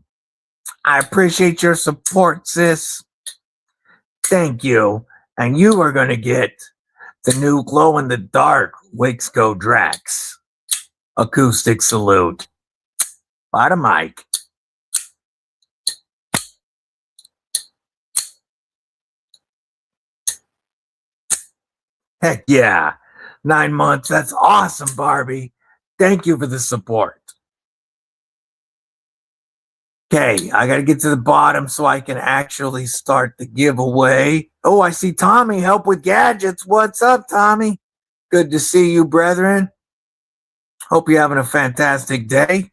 I appreciate your support, sis. Thank you. And you are going to get the new glow-in-the-dark Wixco Drax acoustic salute. By the mic. Heck yeah. 9 months. That's awesome, Barbie. Thank you for the support. Okay, I got to get to the bottom so I can actually start the giveaway. Oh, I see Tommy, help with gadgets. What's up, Tommy? Good to see you, brethren. Hope you're having a fantastic day.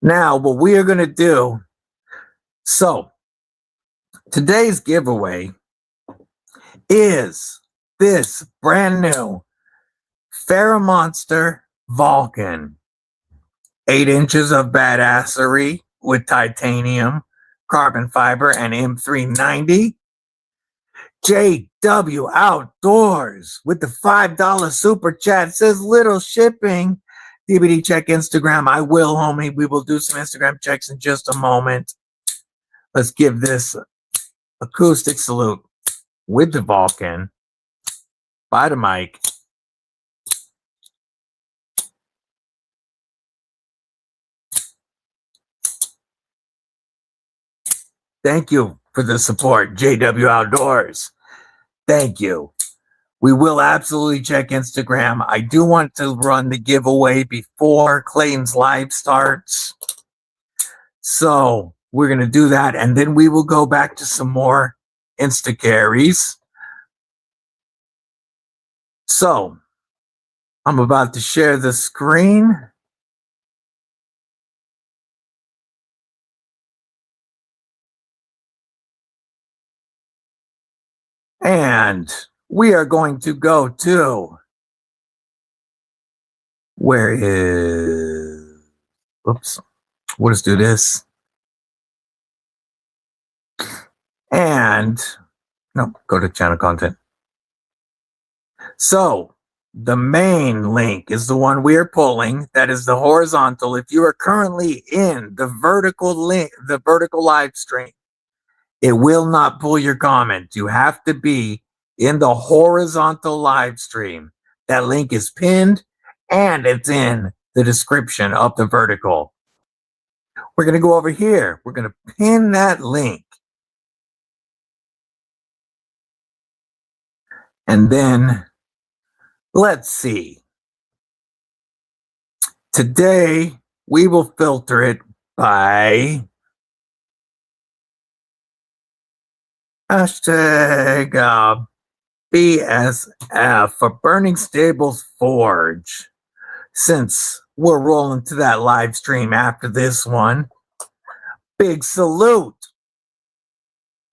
Now, what we are going to do, so today's giveaway is this brand new FerraMonster Vulcan. 8 inches of badassery with titanium, carbon fiber, and M390. JW Outdoors with the $5 super chat says little shipping. DBD check Instagram. I will, homie. We will do some Instagram checks in just a moment. Let's give this acoustic salute with the Vulcan. By the mic. Thank you for the support, JW Outdoors. Thank you. We will absolutely check Instagram. I do want to run the giveaway before Clayton's live starts. So we're going to do that, and then we will go back to some more Insta carries. So I'm about to share the screen. And we are going to go to, where is, oops, we'll just do this. And, no, go to channel content. So the main link is the one we are pulling. That is the horizontal. If you are currently in the vertical link, the vertical live stream, it will not pull your comment. You have to be in the horizontal live stream. That link is pinned and it's in the description of the vertical. We're going to go over here. We're going to pin that link. And then let's see. Today we will filter it by hashtag BSF for Burning Stables Forge. Since we're rolling to that live stream after this one, big salute.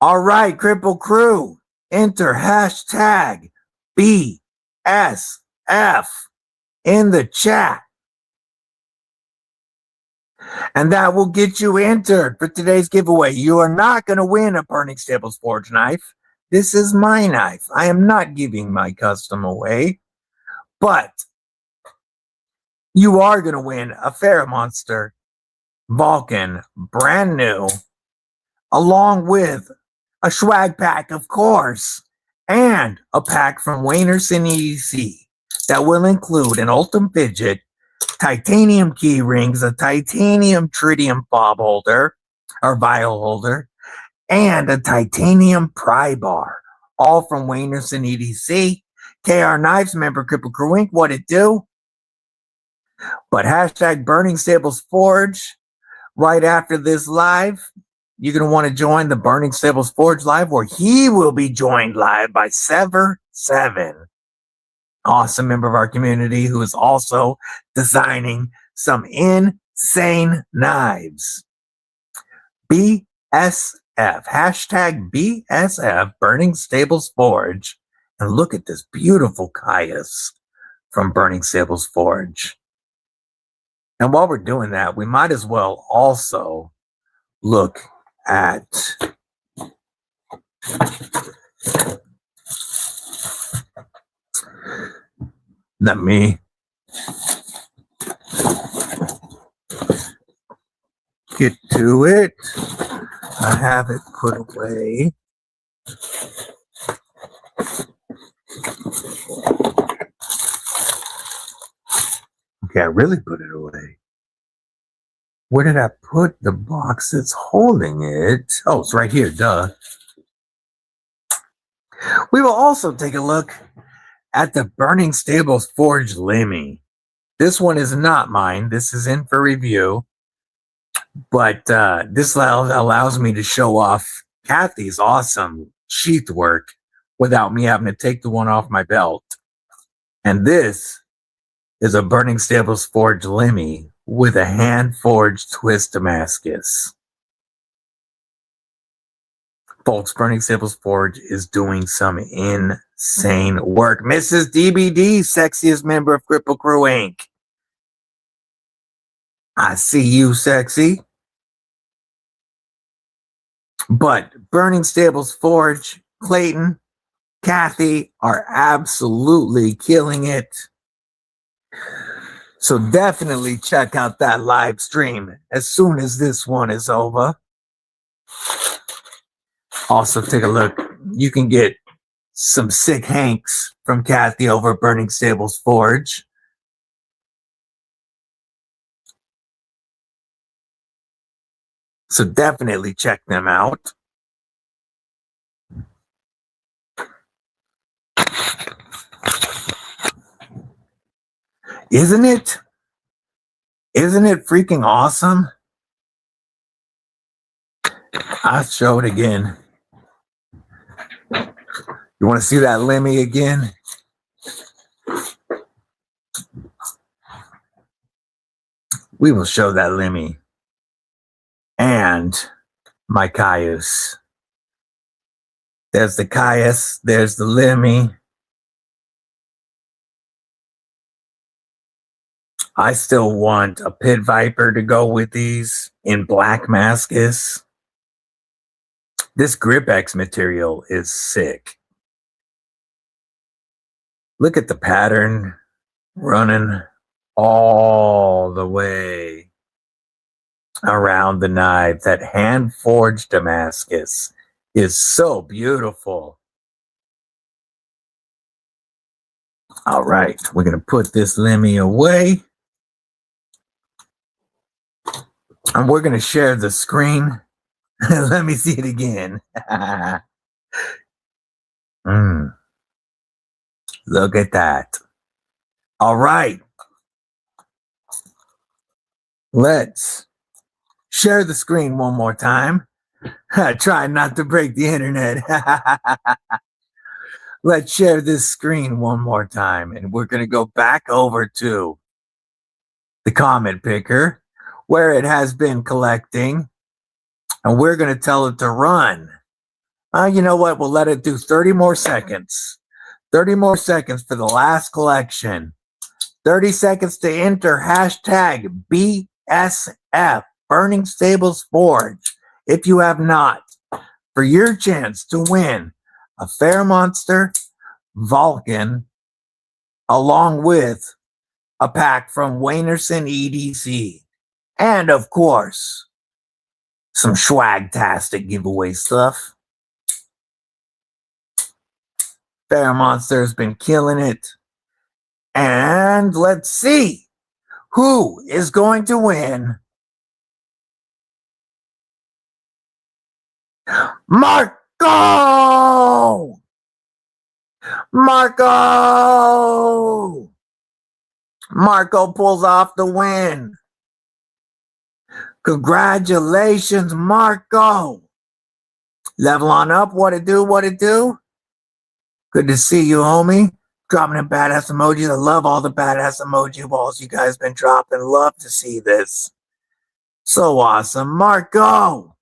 All right, Kripple Krew, enter hashtag BSF in the chat. And that will get you entered for today's giveaway. You are not going to win a Burning Stables Forge knife. This is my knife. I am not giving my custom away. But you are going to win a FerraMonster Vulcan, brand new, along with a swag pack, of course, and a pack from Wanersen EDC that will include an Ultim Fidget, titanium key rings, a titanium tritium fob holder or vial holder, and a titanium pry bar, all from Wanersen EDC. KR Knives, member Kripple Krew Inc. What it do? But hashtag Burning Stables Forge right after this live. You're going to want to join the Burning Stables Forge live, where he will be joined live by Sever7. Awesome member of our community who is also designing some insane knives. BSF, hashtag BSF, Burning Stables Forge. And look at this beautiful Caius from Burning Stables Forge. And while we're doing that, we might as well also look at let me get to it. I have it put away. Okay, I really put it away. Where did I put the box that's holding it? Oh, it's right here, duh. We will also take a look at the Burning Stables Forge Lemmy. This one is not mine. This is in for review. But this allows me to show off Kathy's awesome sheath work without me having to take the one off my belt. And this is a Burning Stables Forge Lemmy with a hand-forged twist Damascus. Folks, Burning Stables Forge is doing some insane work. Mrs. DBD, sexiest member of Kripple Krew Inc. I see you, sexy. But Burning Stables Forge, Clayton, Kathy are absolutely killing it. So definitely check out that live stream as soon as this one is over. Also take a look. You can get some sick hanks from Kathy over at Burning Stables Forge. So definitely check them out. Isn't it? Isn't it freaking awesome? I'll show it again. You want to see that Lemmy again? We will show that Lemmy. And my Caius. There's the Caius. There's the Lemmy. I still want a Pit Viper to go with these in Black Mascus. This Grip-X material is sick. Look at the pattern running all the way around the knife. That hand-forged Damascus is so beautiful. All right, we're going to put this Lemmy away. And we're going to share the screen. Let me see it again. Look at that. All right. Let's share the screen one more time. Try not to break the internet. Let's share this screen one more time. And we're going to go back over to the comment picker where it has been collecting. And we're going to tell it to run. You know what? We'll let it do 30 more seconds. 30 more seconds for the last collection. 30 seconds to enter hashtag BSF, Burning Stables Forge, if you have not, for your chance to win a FerraMonster Vulcan along with a pack from Wanersen EDC. And of course, some swag-tastic giveaway stuff. FerraMonster has been killing it. And let's see who is going to win. Marco! Marco! Marco pulls off the win. Congratulations, Marco. Level on up. What it do? What it do? Good to see you, homie. Dropping in badass emojis. I love all the badass emoji balls you guys been dropping. Love to see this. So awesome. Marco.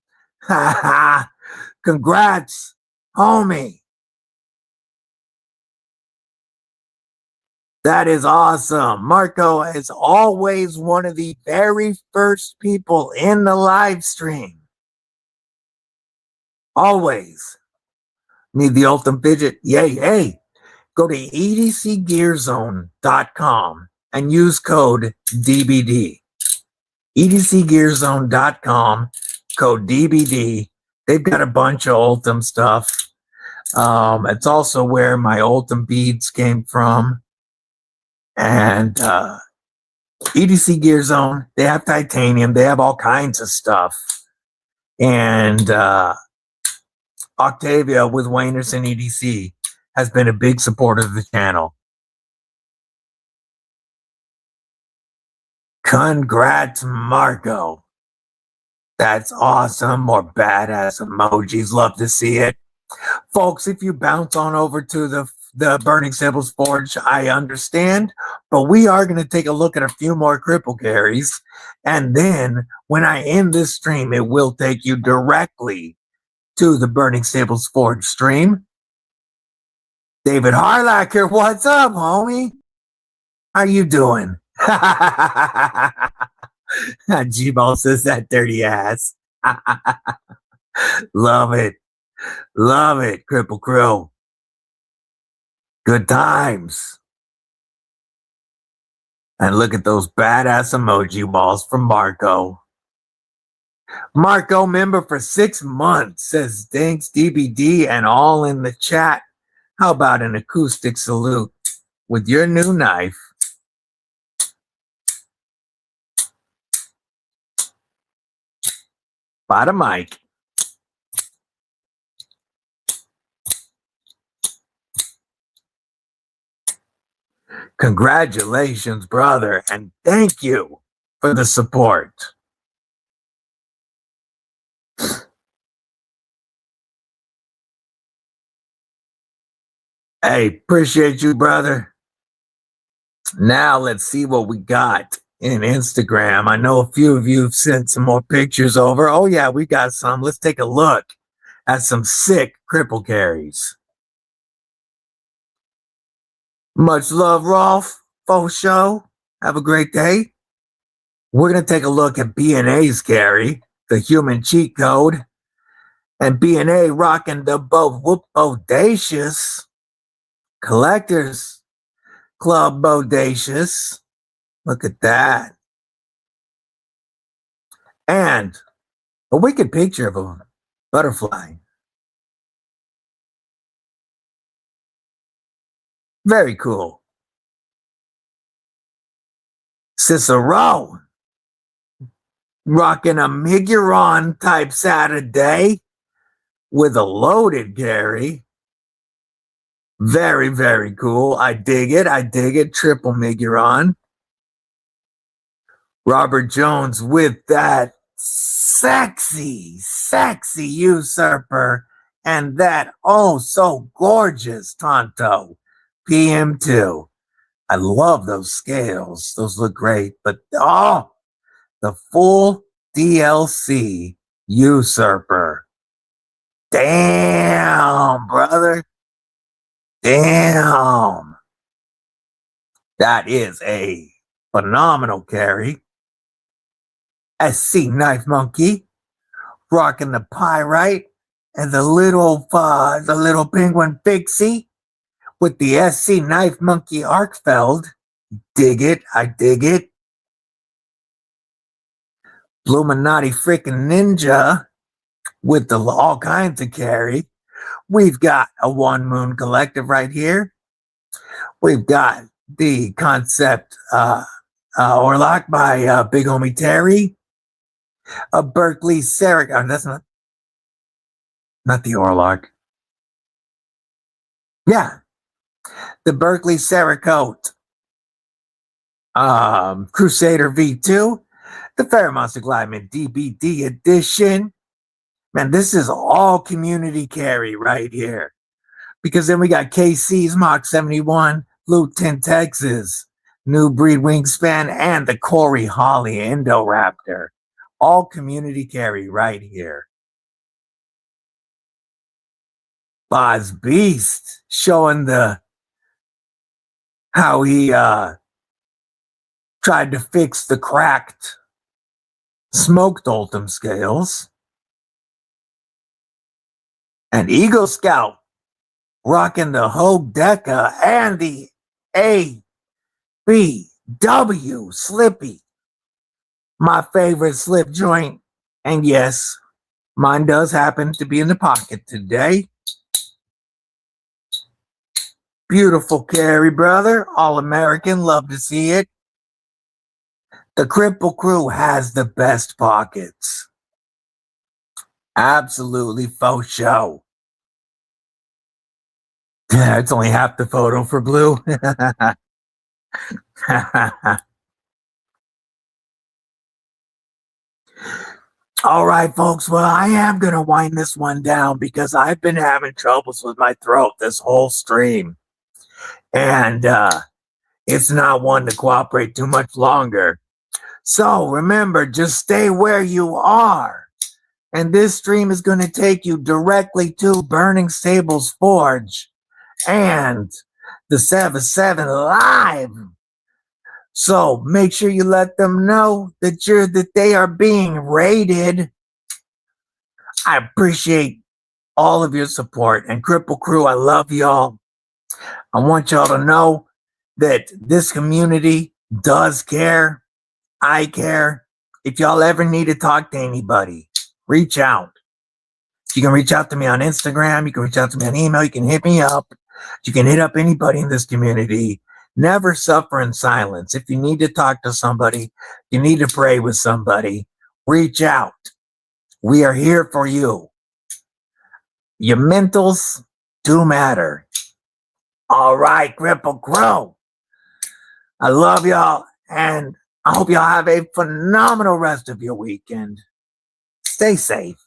Congrats, homie. That is awesome. Marco is always one of the very first people in the live stream. Always need the ultimate fidget? Yay, hey, go to edcgearzone.com and use code DBD. edcgearzone.com, code DBD. They've got a bunch of Ultim stuff. It's also where my Ultim beads came from. And EDC Gear Zone, they have titanium. They have all kinds of stuff. And Octavia with Wanersen EDC has been a big supporter of the channel. Congrats, Marco. That's awesome. More badass emojis. Love to see it. Folks, if you bounce on over to the Burning Symbols Forge, I understand. But we are going to take a look at a few more cripple carries. And then when I end this stream, it will take you directly to the Burning Symbols Forge stream. David Harlacher, what's up, homie? How you doing? G-Ball says that dirty ass. Love it. Love it, Kripple Krew. Good times. And look at those badass emoji balls from Marco. Marco, member for 6 months, says thanks DBD and all in the chat. How about an acoustic salute with your new knife? By the mic. Congratulations, brother, and thank you for the support. Hey, appreciate you, brother. Now let's see what we got in Instagram. I know a few of you have sent some more pictures over. Oh yeah, we got some. Let's take a look at some sick cripple carries. Much love, Rolf. Faux show. Have a great day. We're going to take a look at B&A's carry, the human cheat code. And B&A rocking the bodacious Collectors Club bodacious. Look at that. And a wicked picture of a butterfly. Very cool. Cicero rocking a Miguron type Saturday with a loaded carry. Very, very cool. I dig it. I dig it. Triple Miguron. Robert Jones with that sexy usurper and that oh so gorgeous Tonto PM2. I love those scales. Those look great. But oh, the full DLC usurper. Damn, brother. Damn. That is a phenomenal carry. SC Knife Monkey rocking the pyrite and the little penguin fixie with the SC Knife Monkey Arkfeld. Dig it. I dig it. Bluminati freaking Ninja with the all kinds of carry. We've got a One Moon Collective right here. We've got the Concept Orlock by Big Homie Terry. A Berkeley Seric. Oh, that's not the Orlock. Yeah. The Berkeley Cerakote. Crusader V2. The FerraMonster Glideman DBD edition. Man, this is all community carry right here. Because then we got KC's Mach 71, Blue 10 Texas, New Breed Wingspan, and the Corey Holly Indoraptor. All community carry right here. Boz Beast showing how he tried to fix the cracked smoked Ultim scales. And Eagle Scout rocking the Hogue Deca and the ABW Slippy. My favorite slip joint. And yes, mine does happen to be in the pocket today. Beautiful carry, brother. All American. Love to see it. The Kripple Krew has the best pockets. Absolutely faux show. Yeah, it's only half the photo for Blue. All right, folks. Well, I am going to wind this one down because I've been having troubles with my throat this whole stream. And it's not one to cooperate too much longer. So remember, just stay where you are. And this stream is going to take you directly to Burning Stables Forge and the 7-7 Live. So make sure you let them know that they are being rated. I appreciate all of your support. And Kripple Krew, I love y'all. I want y'all to know that this community does care. I care. If y'all ever need to talk to anybody, reach out. You can reach out to me on Instagram. You can reach out to me on email. You can hit me up. You can hit up anybody in this community. Never suffer in silence. If you need to talk to somebody, you need to pray with somebody, reach out. We are here for you. Your mentals do matter. All right, Kripple Krew. I love y'all, and I hope y'all have a phenomenal rest of your weekend. Stay safe.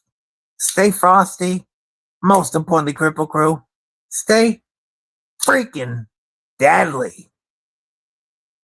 Stay frosty. Most importantly, Kripple Krew, stay freaking deadly.